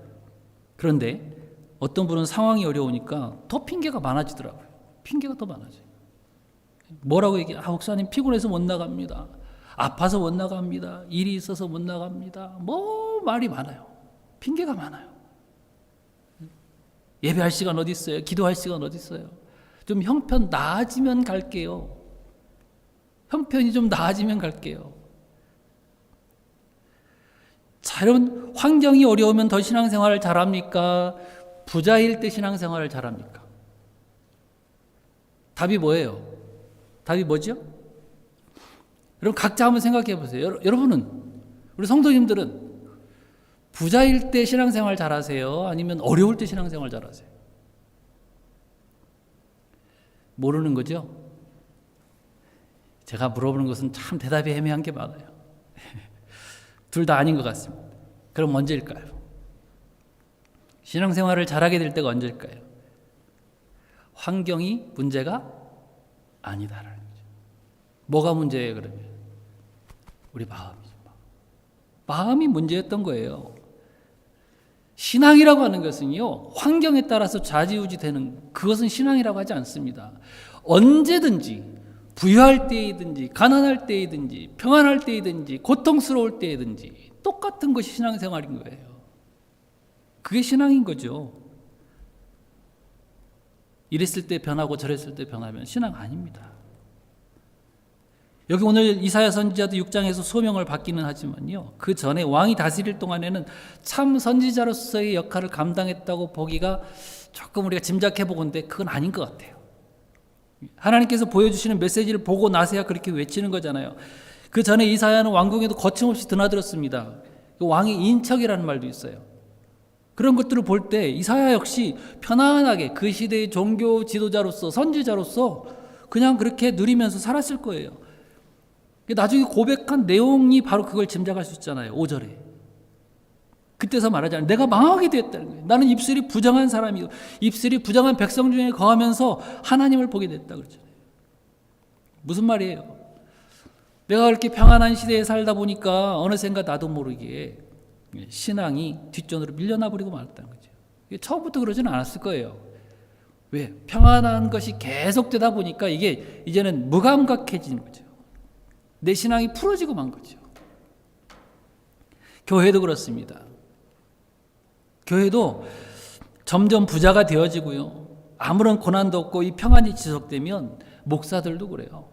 그런데 어떤 분은 상황이 어려우니까 더 핑계가 많아지더라고요. 핑계가 더 많아져요. 뭐라고 얘기해? 목사님 피곤해서 못 나갑니다. 아파서 못 나갑니다. 일이 있어서 못 나갑니다. 뭐 말이 많아요. 핑계가 많아요. 예배할 시간 어디 있어요? 기도할 시간 어디 있어요? 좀 형편 나아지면 갈게요. 형편이 좀 나아지면 갈게요. 자, 여러분, 환경이 어려우면 더 신앙생활을 잘합니까? 부자일 때 신앙생활을 잘합니까? 답이 뭐예요? 답이 뭐죠? 여러분, 각자 한번 생각해 보세요. 여러분은, 우리 성도님들은 부자일 때 신앙생활 잘하세요? 아니면 어려울 때 신앙생활 잘하세요? 모르는 거죠? 제가 물어보는 것은 참 대답이 애매한 게 많아요. 둘 다 아닌 것 같습니다. 그럼 언제일까요? 신앙생활을 잘하게 될 때가 언제일까요? 환경이 문제가 아니다라는 거죠. 뭐가 문제예요, 그러면? 우리 마음이죠. 마음이 문제였던 거예요. 신앙이라고 하는 것은요, 환경에 따라서 좌지우지 되는 그것은 신앙이라고 하지 않습니다. 언제든지 부유할 때이든지 가난할 때이든지 평안할 때이든지 고통스러울 때이든지 똑같은 것이 신앙생활인 거예요. 그게 신앙인 거죠. 이랬을 때 변하고 저랬을 때 변하면 신앙 아닙니다. 여기 오늘 이사야 선지자도 6장에서 소명을 받기는 하지만요, 그 전에 왕이 다스릴 동안에는 참 선지자로서의 역할을 감당했다고 보기가 조금 우리가 짐작해 보건데 그건 아닌 것 같아요. 하나님께서 보여주시는 메시지를 보고 나서야 그렇게 외치는 거잖아요. 그 전에 이사야는 왕궁에도 거침없이 드나들었습니다. 왕의 인척이라는 말도 있어요. 그런 것들을 볼 때 이사야 역시 편안하게 그 시대의 종교 지도자로서 선지자로서 그냥 그렇게 누리면서 살았을 거예요. 나중에 고백한 내용이 바로 그걸 짐작할 수 있잖아요. 5절에. 그때서 말하잖아요. 내가 망하게 되었다는 거예요. 나는 입술이 부정한 사람이고 입술이 부정한 백성 중에 거하면서 하나님을 보게 됐다 그러잖아요. 무슨 말이에요? 내가 그렇게 평안한 시대에 살다 보니까 어느샌가 나도 모르게 신앙이 뒷전으로 밀려나 버리고 말았다는 거죠. 처음부터 그러지는 않았을 거예요. 왜? 평안한 것이 계속되다 보니까 이게 이제는 무감각해지는 거죠. 내 신앙이 풀어지고 만 거죠. 교회도 그렇습니다. 교회도 점점 부자가 되어지고요, 아무런 고난도 없고 이 평안이 지속되면 목사들도 그래요.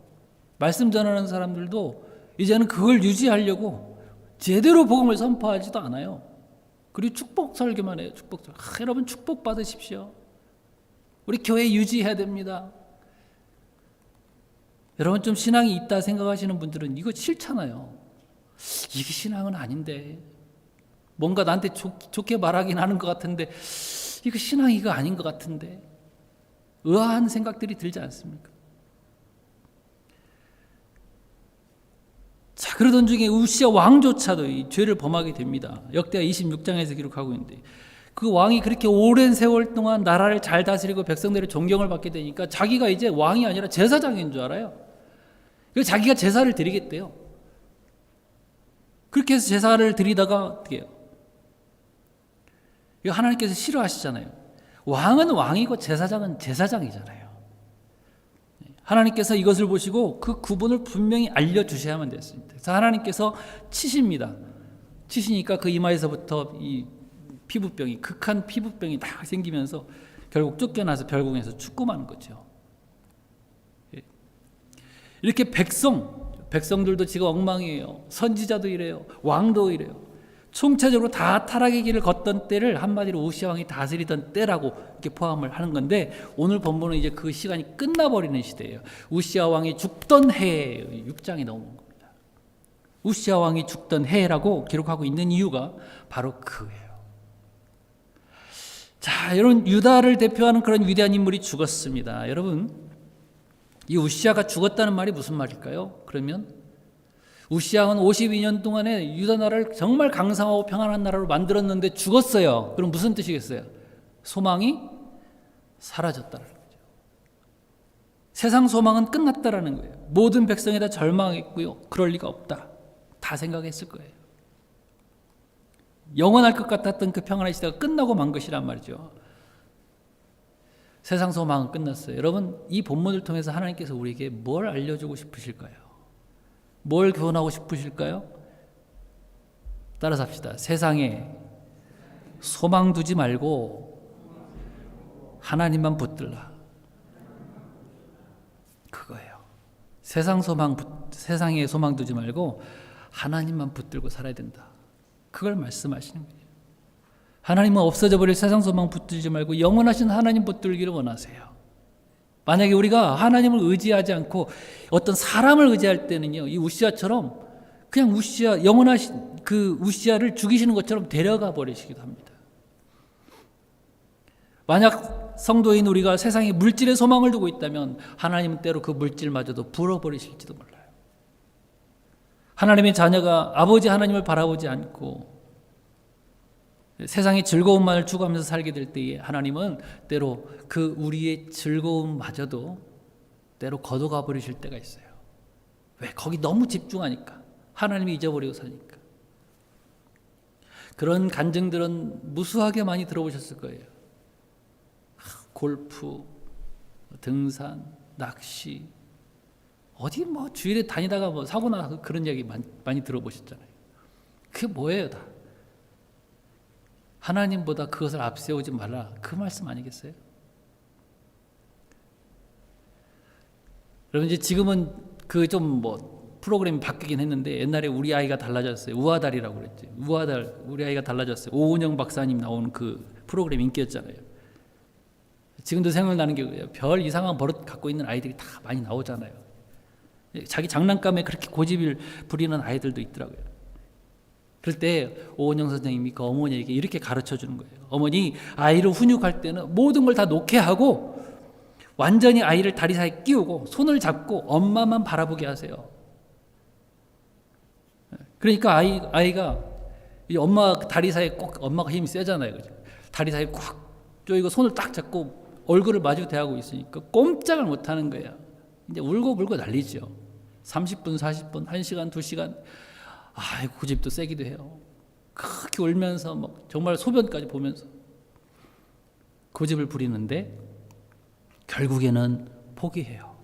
말씀 전하는 사람들도 이제는 그걸 유지하려고 제대로 복음을 선포하지도 않아요. 그리고 축복 설교만 해요. 축복 설교. 여러분 축복 받으십시오. 우리 교회 유지해야 됩니다. 여러분 좀 신앙이 있다 생각하시는 분들은 이거 싫잖아요. 이게 신앙은 아닌데, 뭔가 나한테 좋게 말하긴 하는 것 같은데 이거 신앙이 이거 아닌 것 같은데, 의아한 생각들이 들지 않습니까? 자, 그러던 중에 우시아 왕조차도 이 죄를 범하게 됩니다. 역대하 26장에서 기록하고 있는데, 그 왕이 그렇게 오랜 세월 동안 나라를 잘 다스리고 백성들의 존경을 받게 되니까 자기가 이제 왕이 아니라 제사장인 줄 알아요. 그래서 자기가 제사를 드리겠대요. 그렇게 해서 제사를 드리다가 어떻게 해요? 이거 하나님께서 싫어하시잖아요. 왕은 왕이고 제사장은 제사장이잖아요. 하나님께서 이것을 보시고 그 구분을 분명히 알려주셔야만 됐습니다. 그래서 하나님께서 치십니다. 치시니까 그 이마에서부터 이 피부병이, 극한 피부병이 다 생기면서 결국 쫓겨나서 별궁에서 죽고만 거죠. 이렇게 백성들도 지금 엉망이에요. 선지자도 이래요. 왕도 이래요. 총체적으로 다 타락의 길을 걷던 때를 한마디로 우시아 왕이 다스리던 때라고 이렇게 포함을 하는 건데, 오늘 본문은 이제 그 시간이 끝나버리는 시대예요. 우시아 왕이 죽던 해에 6장이 나오는 겁니다. 우시아 왕이 죽던 해라고 기록하고 있는 이유가 바로 그예요. 자, 이런 유다를 대표하는 그런 위대한 인물이 죽었습니다. 여러분, 이 우시아가 죽었다는 말이 무슨 말일까요? 그러면 우시아는 52년 동안에 유다 나라를 정말 강성하고 평안한 나라로 만들었는데 죽었어요. 그럼 무슨 뜻이겠어요? 소망이 사라졌다는 거죠. 세상 소망은 끝났다라는 거예요. 모든 백성이 다 절망했고요, 그럴 리가 없다, 다 생각했을 거예요. 영원할 것 같았던 그 평안의 시대가 끝나고 만 것이란 말이죠. 세상 소망은 끝났어요. 여러분, 이 본문을 통해서 하나님께서 우리에게 뭘 알려주고 싶으실까요? 뭘 교훈하고 싶으실까요? 따라서 합시다. 세상에 소망 두지 말고 하나님만 붙들라. 그거예요. 세상에 소망 두지 말고 하나님만 붙들고 살아야 된다. 그걸 말씀하시는 거예요. 하나님은 없어져 버릴 세상 소망 붙들지 말고 영원하신 하나님 붙들기를 원하세요. 만약에 우리가 하나님을 의지하지 않고 어떤 사람을 의지할 때는요, 이 우시아처럼 그냥 영원하신 그 우시아를 죽이시는 것처럼 데려가 버리시기도 합니다. 만약 성도인 우리가 세상에 물질의 소망을 두고 있다면 하나님은 때로 그 물질마저도 불어버리실지도 몰라요. 하나님의 자녀가 아버지 하나님을 바라보지 않고 세상의 즐거움만을 추구하면서 살게 될 때에 하나님은 때로 그 우리의 즐거움마저도 때로 걷어가 버리실 때가 있어요. 왜? 거기 너무 집중하니까. 하나님이 잊어버리고 사니까. 그런 간증들은 무수하게 많이 들어보셨을 거예요. 골프, 등산, 낚시, 어디 뭐 주일에 다니다가 뭐 사고나 그런 얘기 많이 들어보셨잖아요. 그게 뭐예요, 다? 하나님보다 그것을 앞세우지 말라. 그 말씀 아니겠어요? 여러분, 이제 지금은 그 좀 뭐 프로그램이 바뀌긴 했는데 옛날에 우리 아이가 달라졌어요. 우아달이라고 그랬죠. 우아달, 우리 아이가 달라졌어요. 오은영 박사님 나오는 그 프로그램 인기였잖아요. 지금도 생각나는 게 별 이상한 버릇 갖고 있는 아이들이 다 많이 나오잖아요. 자기 장난감에 그렇게 고집을 부리는 아이들도 있더라고요. 그럴 때 오은영 선생님이 그 어머니에게 이렇게 가르쳐 주는 거예요. 어머니, 아이를 훈육할 때는 모든 걸 다 놓게 하고 완전히 아이를 다리 사이에 끼우고 손을 잡고 엄마만 바라보게 하세요. 그러니까 아이가 이 엄마 다리 사이에 꼭, 엄마가 힘이 세잖아요. 그죠? 다리 사이에 꽉 조이고 손을 딱 잡고 얼굴을 마주 대하고 있으니까 꼼짝을 못 하는 거예요. 이제 울고 불고 난리죠. 30분, 40분, 1시간, 2시간. 아이고, 고집도 세기도 해요. 그렇게 울면서 막 정말 소변까지 보면서 고집을 부리는데 결국에는 포기해요.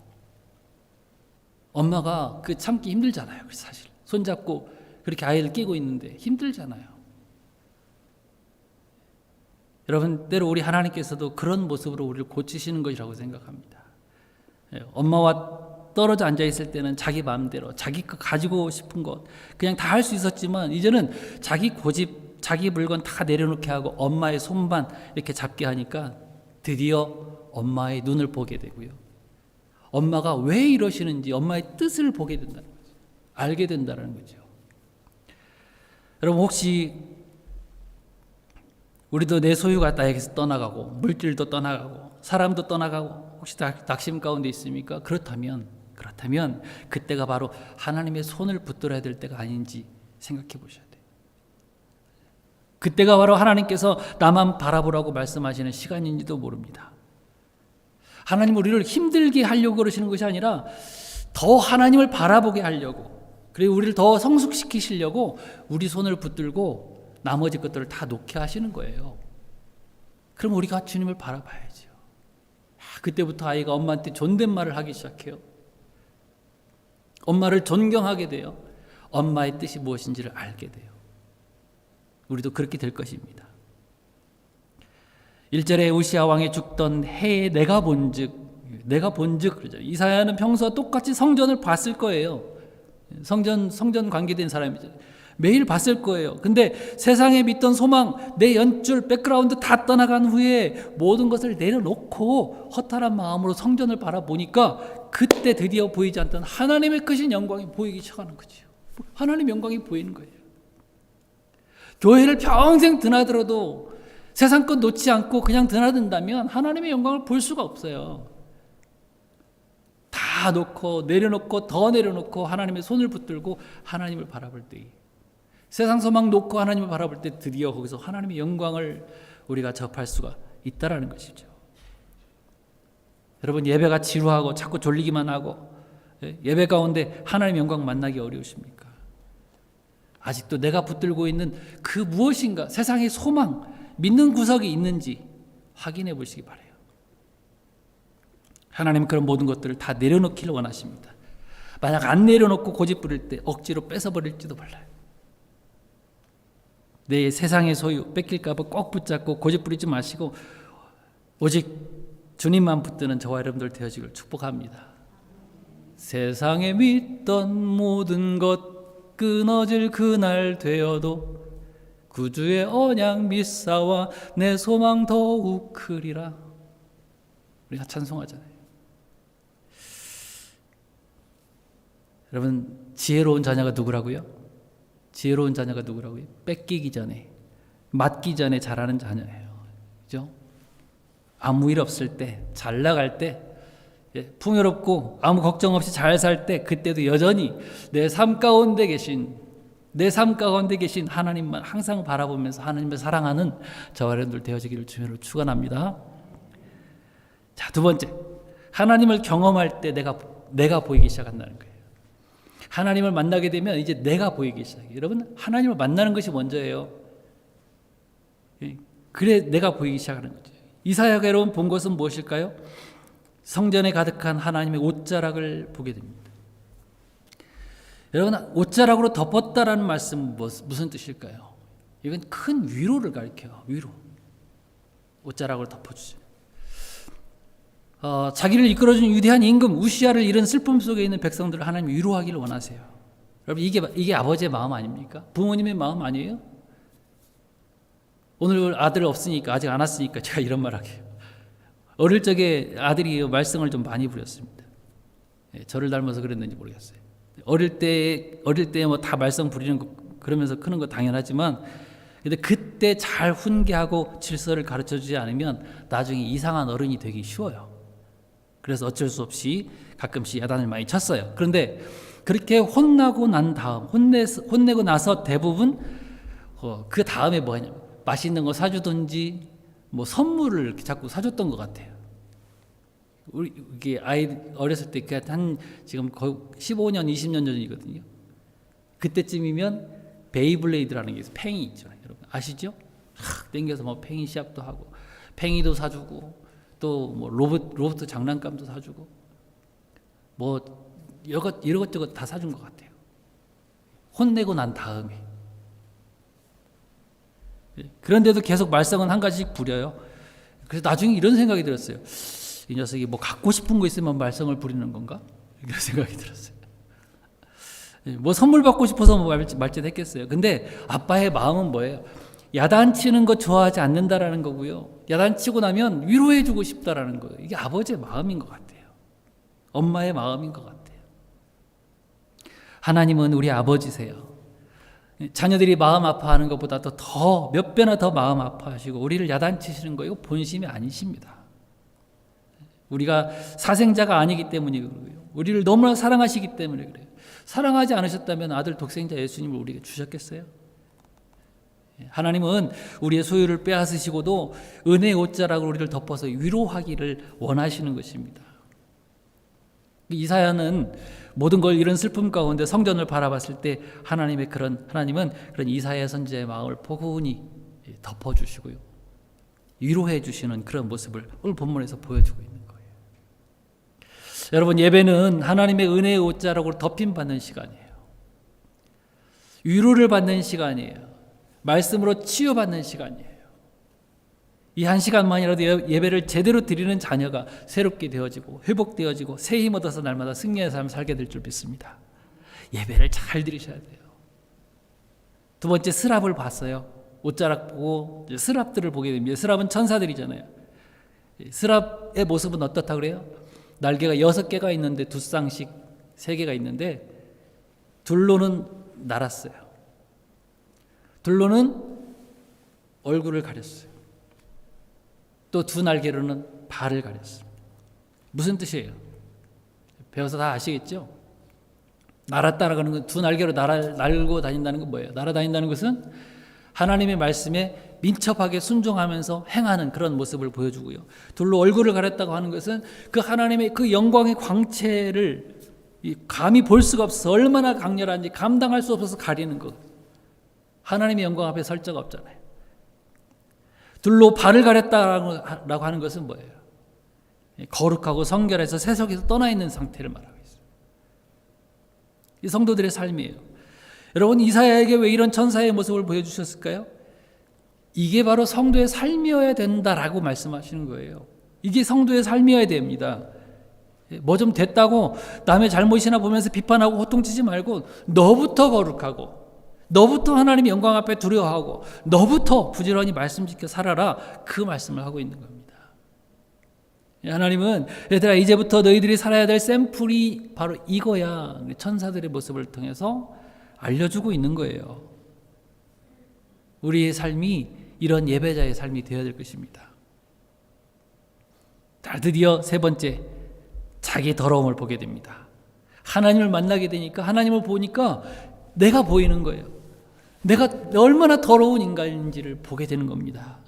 엄마가 그 참기 힘들잖아요. 사실 손잡고 그렇게 아이를 끼고 있는데 힘들잖아요. 여러분, 때로 우리 하나님께서도 그런 모습으로 우리를 고치시는 것이라고 생각합니다. 엄마와 떨어져 앉아 있을 때는 자기 마음대로 자기 거 가지고 싶은 것 그냥 다 할 수 있었지만 이제는 자기 고집, 자기 물건 다 내려놓게 하고 엄마의 손만 이렇게 잡게 하니까 드디어 엄마의 눈을 보게 되고요. 엄마가 왜 이러시는지 엄마의 뜻을 보게 된다는 거죠. 알게 된다는 거죠. 여러분, 혹시 우리도 내 소유가 나에게서 떠나가고 물질도 떠나가고 사람도 떠나가고 혹시 낙심 가운데 있습니까? 그렇다면 그때가 바로 하나님의 손을 붙들어야 될 때가 아닌지 생각해 보셔야 돼요. 그때가 바로 하나님께서 나만 바라보라고 말씀하시는 시간인지도 모릅니다. 하나님 우리를 힘들게 하려고 그러시는 것이 아니라 더 하나님을 바라보게 하려고, 그리고 우리를 더 성숙시키시려고 우리 손을 붙들고 나머지 것들을 다 놓게 하시는 거예요. 그럼 우리가 주님을 바라봐야죠. 그때부터 아이가 엄마한테 존댓말을 하기 시작해요. 엄마를 존경하게 돼요. 엄마의 뜻이 무엇인지를 알게 돼요. 우리도 그렇게 될 것입니다. 1절에 우시아 왕이 죽던 해에 내가 본즉 그러죠. 이사야는 평소와 똑같이 성전을 봤을 거예요. 성전 관계된 사람이죠. 매일 봤을 거예요. 근데 세상에 믿던 소망, 내 연줄, 백그라운드 다 떠나간 후에 모든 것을 내려놓고 허탈한 마음으로 성전을 바라보니까 그때 드디어 보이지 않던 하나님의 크신 영광이 보이기 시작하는 거죠. 하나님의 영광이 보이는 거예요. 교회를 평생 드나들어도 세상 것 놓지 않고 그냥 드나든다면 하나님의 영광을 볼 수가 없어요. 다 놓고 내려놓고 더 내려놓고 하나님의 손을 붙들고 하나님을 바라볼 때, 세상 소망 놓고 하나님을 바라볼 때 드디어 거기서 하나님의 영광을 우리가 접할 수가 있다라는 것이죠. 여러분, 예배가 지루하고 자꾸 졸리기만 하고 예배 가운데 하나님의 영광 만나기 어려우십니까? 아직도 내가 붙들고 있는 그 무엇인가, 세상의 소망, 믿는 구석이 있는지 확인해 보시기 바라요. 하나님은 그런 모든 것들을 다 내려놓기를 원하십니다. 만약 안 내려놓고 고집 부릴 때 억지로 뺏어버릴지도 몰라요. 내 세상의 소유 뺏길까 봐 꼭 붙잡고 고집 부리지 마시고 오직 주님만 붙드는 저와 여러분들 되어지길 축복합니다. 세상에 믿던 모든 것 끊어질 그날 되어도 구주의 언약 믿사와 내 소망 더욱 크리라. 우리가 찬송하잖아요. 여러분, 지혜로운 자녀가 누구라고요? 지혜로운 자녀가 누구라고요? 뺏기기 전에, 맞기 전에 자라는 자녀예요. 그죠? 아무 일 없을 때, 잘 나갈 때, 풍요롭고 아무 걱정 없이 잘 살 때, 그때도 여전히 내 삶 가운데 계신 내 삶 가운데 계신 하나님만 항상 바라보면서 하나님을 사랑하는 저와 여러분들 되어지기를 주님으로 축원합니다. 자, 두 번째, 하나님을 경험할 때 내가 보이기 시작한다는 거예요. 하나님을 만나게 되면 이제 내가 보이기 시작해요. 여러분, 하나님을 만나는 것이 먼저예요. 그래 내가 보이기 시작하는 거죠. 이사야가 여러분 본 것은 무엇일까요? 성전에 가득한 하나님의 옷자락을 보게 됩니다. 여러분, 옷자락으로 덮었다라는 말씀은 무슨 뜻일까요? 이건 큰 위로를 가리켜요. 위로. 옷자락으로 덮어주죠. 자기를 이끌어준 위대한 임금 우시아를 잃은 슬픔 속에 있는 백성들을 하나님 위로하기를 원하세요. 여러분, 이게 아버지의 마음 아닙니까? 부모님의 마음 아니에요? 오늘 아들 없으니까, 아직 안 왔으니까 제가 이런 말 하게요. 어릴 적에 아들이 말썽을 좀 많이 부렸습니다. 저를 닮아서 그랬는지 모르겠어요. 어릴 때 뭐 다 말썽 부리는 거, 그러면서 크는 거 당연하지만, 근데 그때 잘 훈계하고 질서를 가르쳐 주지 않으면 나중에 이상한 어른이 되기 쉬워요. 그래서 어쩔 수 없이 가끔씩 야단을 많이 쳤어요. 그런데 그렇게 혼내고 나서 대부분 그 다음에 뭐 하냐면 맛있는 거 사주든지 뭐 선물을 이렇게 자꾸 사줬던 것 같아요. 우리 이게 아이 어렸을 때 한 지금 거의 15년, 20년 전이거든요. 그때쯤이면 베이블레이드라는 게 있어요. 팽이 있죠, 여러분 아시죠? 땡겨서 뭐 팽이 시합도 하고, 팽이도 사주고, 또 뭐 로봇 장난감도 사주고, 뭐 이것저것 다 사준 것 같아요. 혼내고 난 다음에. 그런데도 계속 말썽은 한 가지씩 부려요. 그래서 나중에 이런 생각이 들었어요. 이 녀석이 뭐 갖고 싶은 거 있으면 말썽을 부리는 건가? 이런 생각이 들었어요. 뭐 선물 받고 싶어서 뭐 말짓했겠어요. 근데 아빠의 마음은 뭐예요? 야단치는 거 좋아하지 않는다라는 거고요. 야단치고 나면 위로해주고 싶다라는 거예요. 이게 아버지의 마음인 것 같아요. 엄마의 마음인 것 같아요. 하나님은 우리 아버지세요. 자녀들이 마음 아파하는 것보다 더 몇 배나 더 마음 아파하시고 우리를 야단치시는 거 이거 본심이 아니십니다. 우리가 사생자가 아니기 때문이고요. 우리를 너무나 사랑하시기 때문에 그래요. 사랑하지 않으셨다면 아들 독생자 예수님을 우리에게 주셨겠어요? 하나님은 우리의 소유를 빼앗으시고도 은혜의 옷자락으로 우리를 덮어서 위로하기를 원하시는 것입니다. 이사야는 모든 걸 잃은 슬픔 가운데 성전을 바라봤을 때 하나님은 그런 이사야 선지자의 마음을 포근히 덮어주시고요, 위로해 주시는 그런 모습을 오늘 본문에서 보여주고 있는 거예요. 여러분, 예배는 하나님의 은혜의 옷자락으로 덮임받는 시간이에요. 위로를 받는 시간이에요. 말씀으로 치유받는 시간이에요. 이 한 시간만이라도 예배를 제대로 드리는 자녀가 새롭게 되어지고 회복되어지고 새 힘 얻어서 날마다 승리의 삶을 살게 될 줄 믿습니다. 예배를 잘 드리셔야 돼요. 두 번째, 스랍을 봤어요. 옷자락 보고 스랍들을 보게 됩니다. 스랍은 천사들이잖아요. 스랍의 모습은 어떻다 그래요? 날개가 6개가 있는데 두 쌍씩 3개가 있는데 둘로는 날았어요. 둘로는 얼굴을 가렸어요. 또 두 날개로는 발을 가렸어요. 무슨 뜻이에요? 배워서 다 아시겠죠? 날았다라는 건 두 날개로 날고 다닌다는 건 뭐예요? 날아다닌다는 것은 하나님의 말씀에 민첩하게 순종하면서 행하는 그런 모습을 보여주고요. 둘로 얼굴을 가렸다고 하는 것은 그 하나님의 그 영광의 광채를 감히 볼 수가 없어서 얼마나 강렬한지 감당할 수 없어서 가리는 것. 하나님의 영광 앞에 설 자가 없잖아요. 둘로 발을 가렸다라고 하는 것은 뭐예요? 거룩하고 성결해서 세속에서 떠나 있는 상태를 말하고 있어요. 이 성도들의 삶이에요. 여러분, 이사야에게 왜 이런 천사의 모습을 보여주셨을까요? 이게 바로 성도의 삶이어야 된다라고 말씀하시는 거예요. 이게 성도의 삶이어야 됩니다. 뭐 좀 됐다고 남의 잘못이나 보면서 비판하고 호통치지 말고 너부터 거룩하고 너부터 하나님의 영광 앞에 두려워하고 너부터 부지런히 말씀 지켜 살아라, 그 말씀을 하고 있는 겁니다. 하나님은 얘들아, 이제부터 너희들이 살아야 될 샘플이 바로 이거야, 천사들의 모습을 통해서 알려주고 있는 거예요. 우리의 삶이 이런 예배자의 삶이 되어야 될 것입니다. 드디어 세 번째, 자기 더러움을 보게 됩니다. 하나님을 만나게 되니까, 하나님을 보니까 내가 보이는 거예요. 내가 얼마나 더러운 인간인지를 보게 되는 겁니다.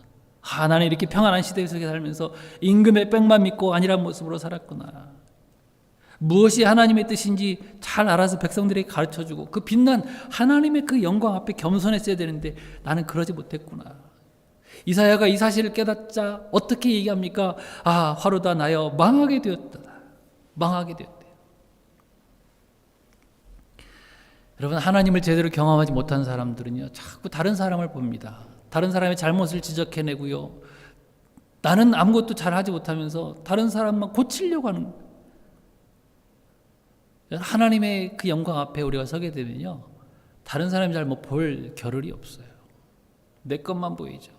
나는 이렇게 평안한 시대 속에 살면서 임금의 빽만 믿고 아니란 모습으로 살았구나. 무엇이 하나님의 뜻인지 잘 알아서 백성들에게 가르쳐주고 그 빛난 하나님의 그 영광 앞에 겸손했어야 되는데 나는 그러지 못했구나. 이사야가 이 사실을 깨닫자 어떻게 얘기합니까? 화로다 나여 망하게 되었다. 망하게 되었대요. 여러분, 하나님을 제대로 경험하지 못한 사람들은요, 자꾸 다른 사람을 봅니다. 다른 사람의 잘못을 지적해내고요. 나는 아무것도 잘하지 못하면서 다른 사람만 고치려고 하는 거예요. 하나님의 그 영광 앞에 우리가 서게 되면요, 다른 사람의 잘못 볼 겨를이 없어요. 내 것만 보이죠.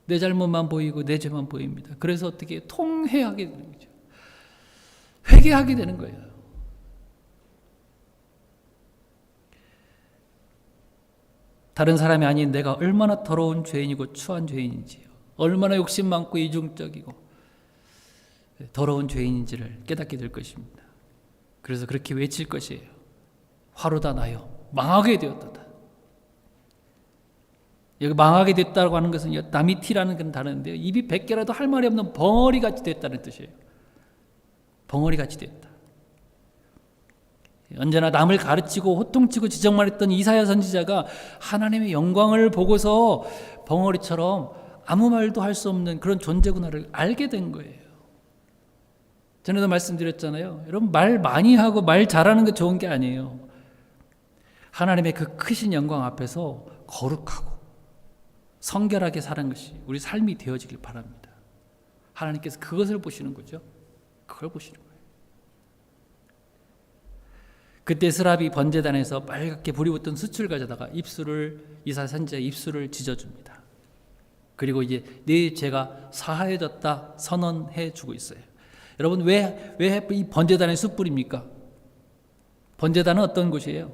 내 잘못만 보이고 내 죄만 보입니다. 그래서 어떻게 통회하게 되는 거죠. 회개하게 되는 거예요. 다른 사람이 아닌 내가 얼마나 더러운 죄인이고 추한 죄인인지요. 얼마나 욕심 많고 이중적이고 더러운 죄인인지를 깨닫게 될 것입니다. 그래서 그렇게 외칠 것이에요. 화로다 나여 망하게 되었다. 여기 망하게 됐다고 하는 것은 나미티라는 건 다른데요. 입이 100개라도 할 말이 없는 벙어리같이 됐다는 뜻이에요. 벙어리같이 됐다. 언제나 남을 가르치고 호통치고 지적만 했던 이사야 선지자가 하나님의 영광을 보고서 벙어리처럼 아무 말도 할 수 없는 그런 존재구나를 알게 된 거예요. 전에도 말씀드렸잖아요. 여러분, 말 많이 하고 말 잘하는 게 좋은 게 아니에요. 하나님의 그 크신 영광 앞에서 거룩하고 성결하게 사는 것이 우리 삶이 되어지길 바랍니다. 하나님께서 그것을 보시는 거죠. 그걸 보시는 거예요. 그때 스랍이 번제단에서 빨갛게 불이 붙던 숯을 가져다가 이사야 선지자의 입술을 찢어줍니다. 그리고 이제 네 죄가 사하여졌다 선언해 주고 있어요. 여러분, 왜 이 번제단에 숯불입니까? 번제단은 어떤 곳이에요?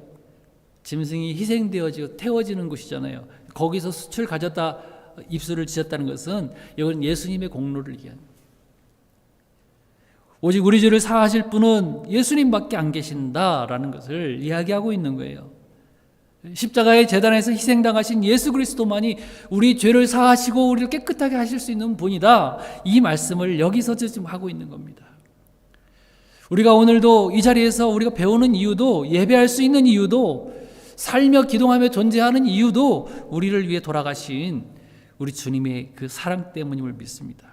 짐승이 희생되어지고 태워지는 곳이잖아요. 거기서 숯을 가져다 입술을 찢었다는 것은 이건 예수님의 공로를 얘기합니다. 오직 우리 죄를 사하실 분은 예수님밖에 안 계신다라는 것을 이야기하고 있는 거예요. 십자가의 제단에서 희생당하신 예수 그리스도만이 우리 죄를 사하시고 우리를 깨끗하게 하실 수 있는 분이다. 이 말씀을 여기서 지금 하고 있는 겁니다. 우리가 오늘도 이 자리에서 우리가 배우는 이유도, 예배할 수 있는 이유도, 살며 기도하며 존재하는 이유도 우리를 위해 돌아가신 우리 주님의 그 사랑 때문임을 믿습니다.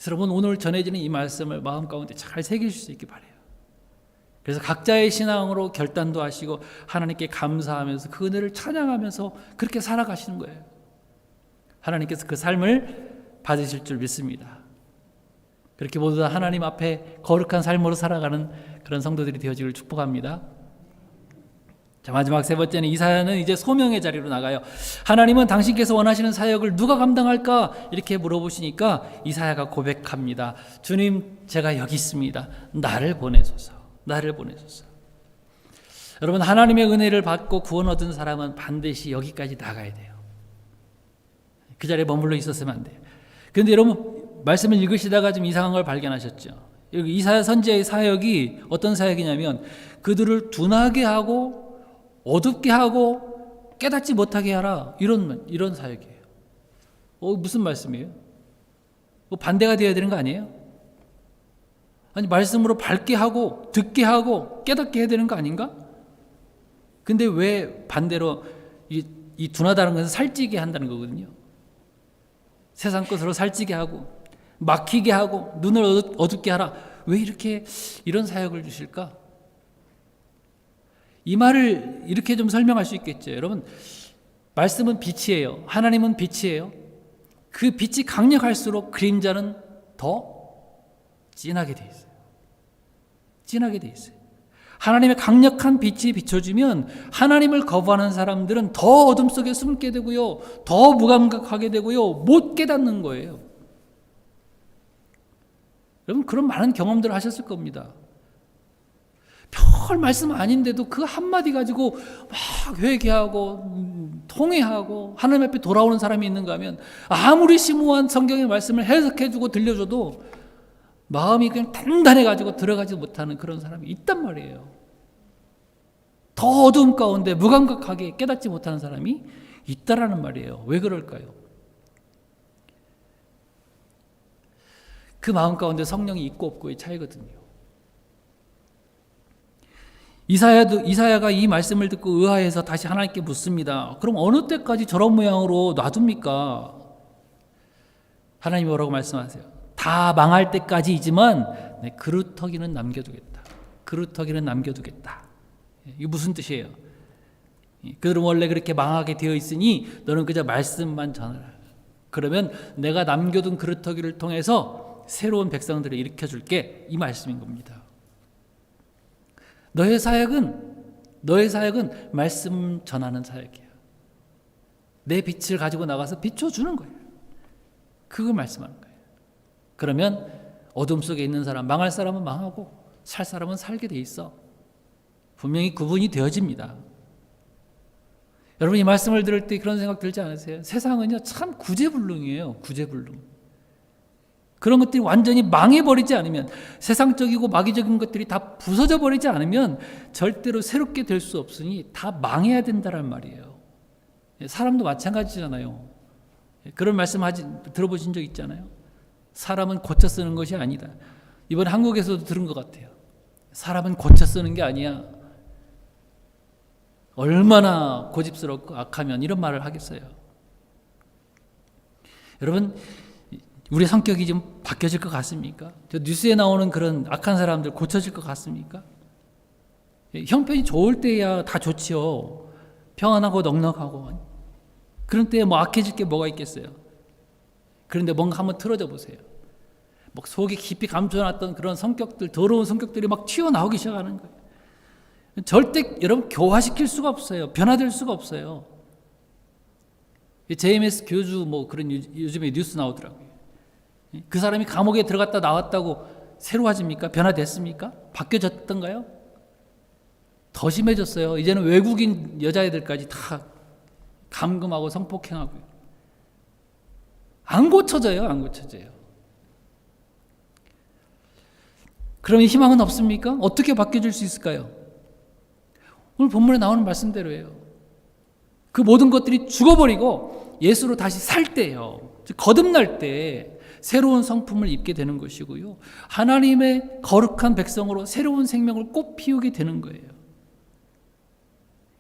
여러분, 오늘 전해지는 이 말씀을 마음 가운데 잘 새기실 수 있기 바라요. 그래서 각자의 신앙으로 결단도 하시고 하나님께 감사하면서 그 은혜를 찬양하면서 그렇게 살아가시는 거예요. 하나님께서 그 삶을 받으실 줄 믿습니다. 그렇게 모두 다 하나님 앞에 거룩한 삶으로 살아가는 그런 성도들이 되어지기를 축복합니다. 자, 마지막 세 번째는 이사야는 이제 소명의 자리로 나가요. 하나님은 당신께서 원하시는 사역을 누가 감당할까? 이렇게 물어보시니까 이사야가 고백합니다. 주님, 제가 여기 있습니다. 나를 보내소서. 나를 보내소서. 여러분, 하나님의 은혜를 받고 구원 얻은 사람은 반드시 여기까지 나가야 돼요. 그 자리에 머물러 있었으면 안 돼요. 그런데 여러분, 말씀을 읽으시다가 좀 이상한 걸 발견하셨죠. 여기 이사야 선지자의 사역이 어떤 사역이냐면 그들을 둔하게 하고 어둡게 하고 깨닫지 못하게 하라, 이런 사역이에요. 무슨 말씀이에요? 반대가 되어야 되는 거 아니에요? 아니, 말씀으로 밝게 하고 듣게 하고 깨닫게 해야 되는 거 아닌가? 근데 왜 반대로 이 둔하다는 것은 살찌게 한다는 거거든요. 세상 것으로 살찌게 하고 막히게 하고 눈을 어둡게 하라. 왜 이런 사역을 주실까? 이 말을 이렇게 좀 설명할 수 있겠죠. 여러분, 말씀은 빛이에요. 하나님은 빛이에요. 그 빛이 강력할수록 그림자는 더 진하게 돼 있어요. 진하게 돼 있어요. 하나님의 강력한 빛이 비춰주면 하나님을 거부하는 사람들은 더 어둠 속에 숨게 되고요, 더 무감각하게 되고요, 못 깨닫는 거예요. 여러분, 그런 많은 경험들을 하셨을 겁니다. 별 말씀 아닌데도 그 한마디 가지고 막 회개하고 통회하고 하나님 앞에 돌아오는 사람이 있는가 하면 아무리 심오한 성경의 말씀을 해석해주고 들려줘도 마음이 그냥 단단해가지고 들어가지 못하는 그런 사람이 있단 말이에요. 더 어두움 가운데 무감각하게 깨닫지 못하는 사람이 있다라는 말이에요. 왜 그럴까요? 그 마음 가운데 성령이 있고 없고의 차이거든요. 이사야가 이 말씀을 듣고 의아해서 다시 하나님께 묻습니다. 그럼 어느 때까지 저런 모양으로 놔둡니까? 하나님이 뭐라고 말씀하세요? 다 망할 때까지이지만 그루터기는 남겨두겠다. 그루터기는 남겨두겠다. 이게 무슨 뜻이에요? 그들은 원래 그렇게 망하게 되어 있으니 너는 그저 말씀만 전하라. 그러면 내가 남겨둔 그루터기를 통해서 새로운 백성들을 일으켜줄게. 이 말씀인 겁니다. 너의 사역은 말씀 전하는 사역이야. 내 빛을 가지고 나가서 비춰주는 거예요. 그걸 말씀하는 거예요. 그러면 어둠 속에 있는 사람, 망할 사람은 망하고 살 사람은 살게 돼 있어. 분명히 구분이 되어집니다. 여러분, 이 말씀을 들을 때 그런 생각 들지 않으세요? 세상은요 참 구제불능이에요. 구제불능. 그런 것들이 완전히 망해버리지 않으면, 세상적이고 마귀적인 것들이 다 부서져 버리지 않으면 절대로 새롭게 될 수 없으니 다 망해야 된다는 말이에요. 사람도 마찬가지잖아요. 그런 말씀 들어보신 적 있잖아요. 사람은 고쳐 쓰는 것이 아니다. 이번 한국에서도 들은 것 같아요. 사람은 고쳐 쓰는 게 아니야. 얼마나 고집스럽고 악하면 이런 말을 하겠어요. 여러분, 우리 성격이 좀 바뀌어질 것 같습니까? 저 뉴스에 나오는 그런 악한 사람들 고쳐질 것 같습니까? 형편이 좋을 때야 다 좋지요. 평안하고 넉넉하고. 그런 때에 뭐 악해질 게 뭐가 있겠어요? 그런데 뭔가 한번 틀어져 보세요. 막 속이 깊이 감춰놨던 그런 성격들, 더러운 성격들이 막 튀어나오기 시작하는 거예요. 절대 여러분 교화시킬 수가 없어요. 변화될 수가 없어요. JMS 교주 뭐 그런 요즘에 뉴스 나오더라고요. 그 사람이 감옥에 들어갔다 나왔다고 새로워집니까? 변화됐습니까? 바뀌어졌던가요? 더 심해졌어요. 이제는 외국인 여자애들까지 다 감금하고 성폭행하고요. 안 고쳐져요. 안 고쳐져요. 그러면 희망은 없습니까? 어떻게 바뀌어질 수 있을까요? 오늘 본문에 나오는 말씀대로예요. 그 모든 것들이 죽어버리고 예수로 다시 살 때예요. 거듭날 때 새로운 성품을 입게 되는 것이고요. 하나님의 거룩한 백성으로 새로운 생명을 꽃 피우게 되는 거예요.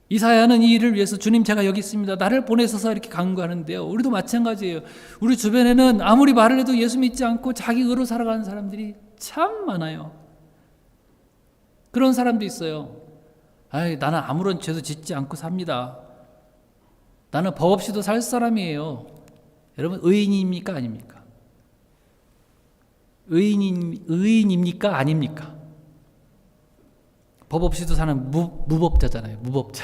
이사야는 이 일을 위해서 주님 제가 여기 있습니다. 나를 보내셔서 이렇게 간구하는데요. 우리도 마찬가지예요. 우리 주변에는 아무리 말을 해도 예수 믿지 않고 자기 의로 살아가는 사람들이 참 많아요. 그런 사람도 있어요. 나는 아무런 죄도 짓지 않고 삽니다. 나는 법 없이도 살 사람이에요. 여러분, 의인입니까? 아닙니까? 의인입니까? 아닙니까? 법 없이도 사는 무법자잖아요. 무법자.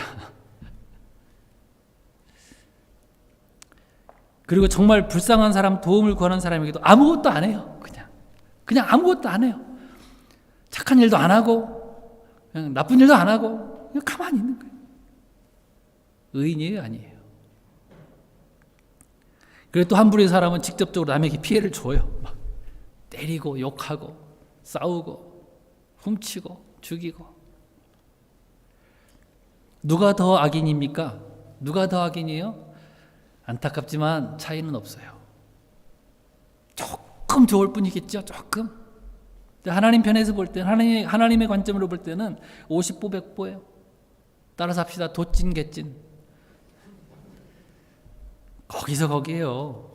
그리고 정말 불쌍한 사람, 도움을 구하는 사람에게도 아무것도 안 해요. 그냥 아무것도 안 해요. 착한 일도 안 하고 그냥 나쁜 일도 안 하고 그냥 가만히 있는 거예요. 의인이에요? 아니에요? 그리고 또 한 부류의 사람은 직접적으로 남에게 피해를 줘요. 막 때리고 욕하고 싸우고 훔치고 죽이고. 누가 더 악인입니까? 누가 더 악인이에요? 안타깝지만 차이는 없어요. 조금 좋을 뿐이겠죠. 조금. 하나님 편에서 볼 때는, 하나님의 관점으로 볼 때는 50보 100보예요. 따라서 합시다. 도찐 개찐. 거기서 거기에요.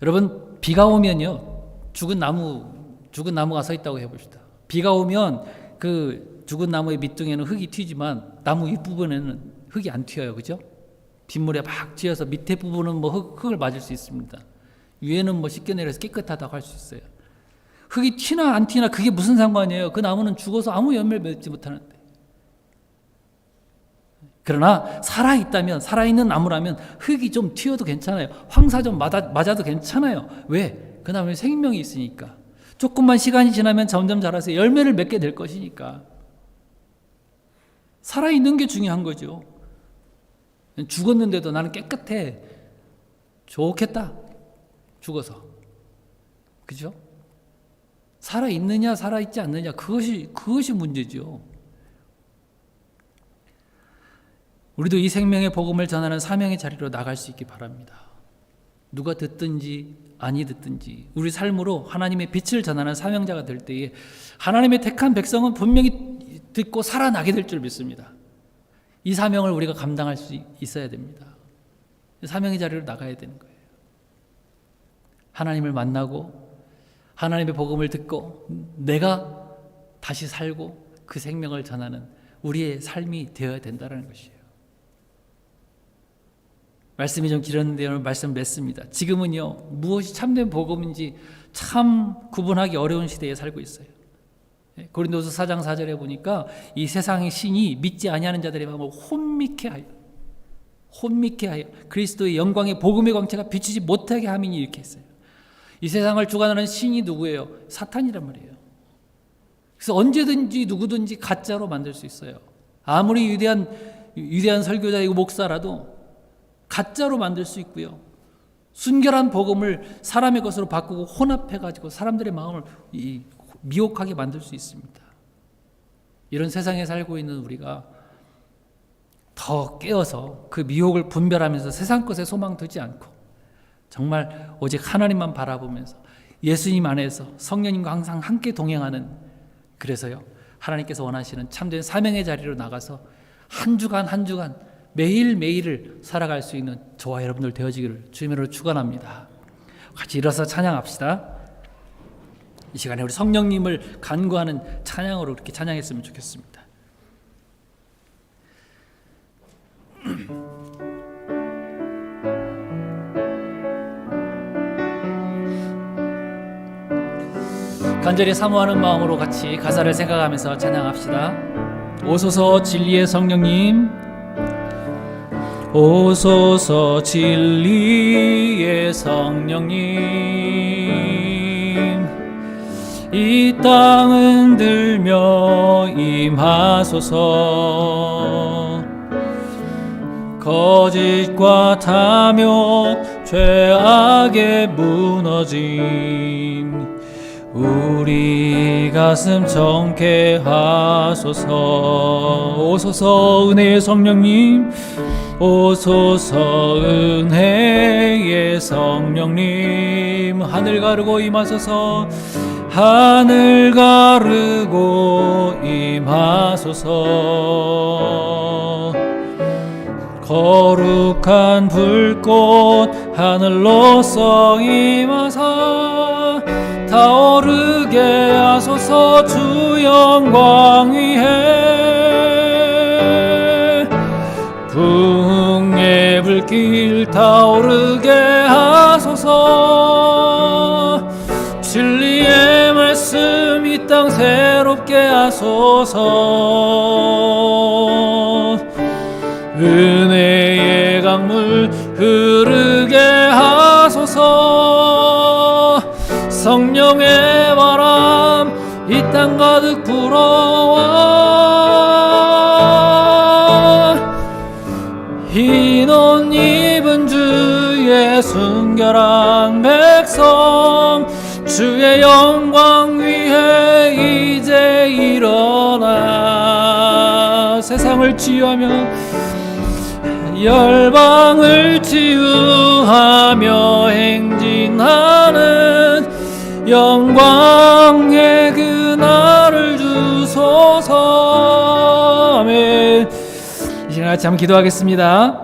여러분, 비가 오면요, 죽은 나무가 서 있다고 해봅시다. 비가 오면 그 죽은 나무의 밑둥에는 흙이 튀지만 나무 윗부분에는 흙이 안 튀어요. 그죠? 빗물에 막 튀어서 밑에 부분은 뭐 흙을 맞을 수 있습니다. 위에는 뭐 씻겨내려서 깨끗하다고 할 수 있어요. 흙이 튀나 안 튀나 그게 무슨 상관이에요? 그 나무는 죽어서 아무 열매를 맺지 못하는데. 그러나 살아있는 나무라면 흙이 좀 튀어도 괜찮아요. 황사 좀 맞아도 괜찮아요. 왜? 그 나무에 생명이 있으니까. 조금만 시간이 지나면 점점 자라서 열매를 맺게 될 것이니까. 살아있는 게 중요한 거죠. 죽었는데도 나는 깨끗해. 좋겠다. 죽어서. 그죠? 살아있느냐 살아있지 않느냐 그것이 문제죠. 우리도 이 생명의 복음을 전하는 사명의 자리로 나갈 수 있기 바랍니다. 누가 듣든지 아니 듣든지 우리 삶으로 하나님의 빛을 전하는 사명자가 될 때에 하나님의 택한 백성은 분명히 듣고 살아나게 될 줄 믿습니다. 이 사명을 우리가 감당할 수 있어야 됩니다. 사명의 자리로 나가야 되는 거예요. 하나님을 만나고 하나님의 복음을 듣고 내가 다시 살고 그 생명을 전하는 우리의 삶이 되어야 된다는 것이에요. 말씀이 좀 길었는데 오늘 말씀 맺습니다. 지금은요, 무엇이 참된 복음인지 참 구분하기 어려운 시대에 살고 있어요. 고린도서 4장 4절에 보니까 이 세상의 신이 믿지 아니하는 자들의 마음을 혼미케 하여 그리스도의 영광의 복음의 광채가 비추지 못하게 함이니 이렇게 했어요. 이 세상을 주관하는 신이 누구예요? 사탄이란 말이에요. 그래서 언제든지 누구든지 가짜로 만들 수 있어요. 아무리 위대한 설교자이고 목사라도 가짜로 만들 수 있고요. 순결한 복음을 사람의 것으로 바꾸고 혼합해가지고 사람들의 마음을 미혹하게 만들 수 있습니다. 이런 세상에 살고 있는 우리가 더 깨어서 그 미혹을 분별하면서 세상 것에 소망 두지 않고 정말 오직 하나님만 바라보면서 예수님 안에서 성령님과 항상 함께 동행하는, 그래서요 하나님께서 원하시는 참된 사명의 자리로 나가서 한 주간 한 주간 매일매일을 살아갈 수 있는 저와 여러분들 되어지기를 주님으로 축원합니다. 같이 일어서 찬양합시다. 이 시간에 우리 성령님을 간구하는 찬양으로 그렇게 찬양했으면 좋겠습니다. 간절히 사모하는 마음으로 같이 가사를 생각하면서 찬양합시다. 오소서 진리의 성령님, 오소서 진리의 성령님, 이 땅 흔들며 임하소서. 거짓과 탐욕 죄악에 무너진 우리 가슴 정케 하소서. 오소서 은혜의 성령님, 오소서 은혜의 성령님, 하늘 가르고 임하소서. 하늘 가르고 임하소서. 거룩한 불꽃 하늘로서 임하사 타오르게 하소서. 주 영광 위에 부흥의 불길 타오르게 하소서. 진리의 말씀 이 땅 새롭게 하소서. 은혜의 강물 흐르게 하소서. 성령의 바람 이 땅 가득 불어와 흰 옷 입은 주의 순결한 백성, 주의 영광 위에 이제 일어나 세상을 치유하며 열방을 치유하며 행진하는 영광의 그날을 주소서. 아멘. 이 시간 같이 한번 기도하겠습니다.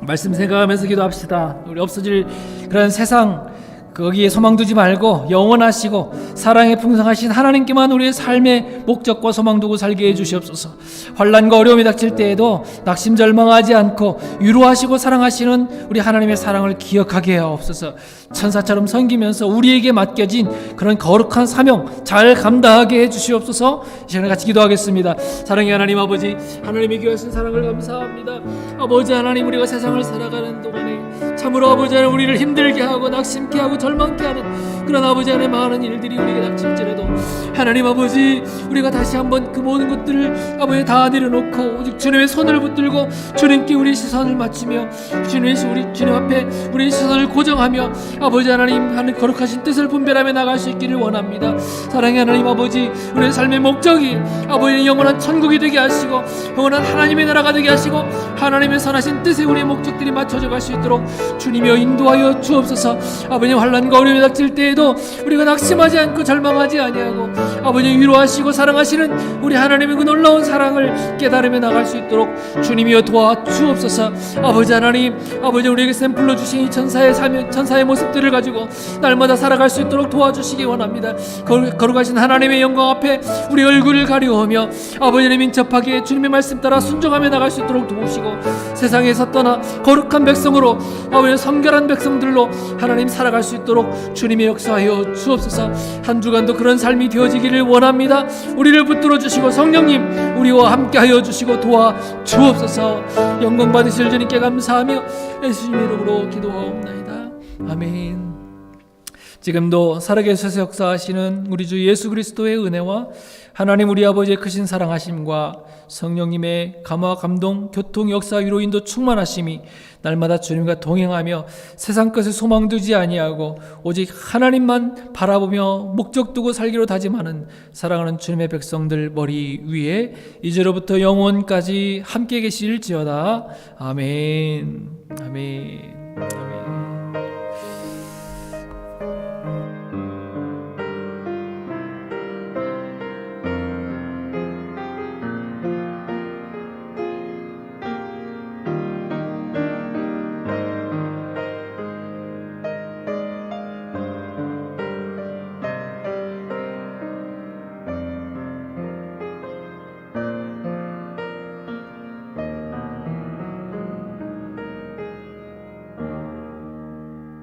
말씀 생각하면서 기도합시다. 우리 없어질 그런 세상 거기에 소망 두지 말고 영원하시고 사랑에 풍성하신 하나님께만 우리의 삶의 목적과 소망 두고 살게 해주시옵소서. 환난과 어려움이 닥칠 때에도 낙심절망하지 않고 위로하시고 사랑하시는 우리 하나님의 사랑을 기억하게 하옵소서. 천사처럼 섬기면서 우리에게 맡겨진 그런 거룩한 사명 잘 감당하게 해주시옵소서. 이 시간에 같이 기도하겠습니다. 사랑의 하나님 아버지, 하나님의 귀하신 사랑을 감사합니다. 아버지 하나님, 우리가 세상을 살아가는 동안에 참으로 아버지 하나님 우리를 힘들게 하고 낙심케 하고 절망케 하는 그런 아버지 하나님 많은 일들이 우리에게 닥칠지라도 하나님 아버지 우리가 다시 한번 그 모든 것들을 아버지 다 내려놓고 오직 주님의 손을 붙들고 주님께 우리 시선을 맞추며 주님 앞에 우리 시선을 고정하며 아버지 하나님 하는 거룩하신 뜻을 분별하며 나갈 수 있기를 원합니다. 사랑의 하나님 아버지 우리의 삶의 목적이 아버지의 영원한 천국이 되게 하시고 영원한 하나님의 나라가 되게 하시고 하나님의 선하신 뜻에 우리의 목적들이 맞춰져 갈 수 있도록 주님이여 인도하여 주옵소서. 아버님 환난과 어려움이 닥칠 때에도 우리가 낙심하지 않고 절망하지 아니하고 아버지 위로하시고 사랑하시는 우리 하나님의 그 놀라운 사랑을 깨달으며 나갈 수 있도록 주님이여 도와 주옵소서. 아버지 하나님 아버지 우리에게 샘플로 주신 이 천사의 모습들을 가지고 날마다 살아갈 수 있도록 도와주시기 원합니다. 거룩하신 하나님의 영광 앞에 우리 얼굴을 가리우며 아버지를 민첩하게 주님의 말씀 따라 순종하며 나갈 수 있도록 도우시고 세상에서 떠나 거룩한 백성으로 아버지 성결한 백성들로 하나님 살아갈 수 있도록 주님의 역사하여 주옵소서. 한 주간도 그런 삶이 되어지기를 원합니다. 우리를 붙들어 주시고 성령님 우리와 함께하여 주시고 도와 주옵소서. 영광 받으실 주님께 감사하며 예수님 이름으로 기도하옵나이다. 아멘. 지금도 살아계셔서 역사하시는 우리 주 예수 그리스도의 은혜와 하나님 우리 아버지의 크신 사랑하심과 성령님의 감화 감동 교통 역사 위로 인도 충만하심이 날마다 주님과 동행하며 세상 것에 소망 두지 아니하고 오직 하나님만 바라보며 목적 두고 살기로 다짐하는 사랑하는 주님의 백성들 머리 위에 이제로부터 영원까지 함께 계실지어다. 아멘. 아멘.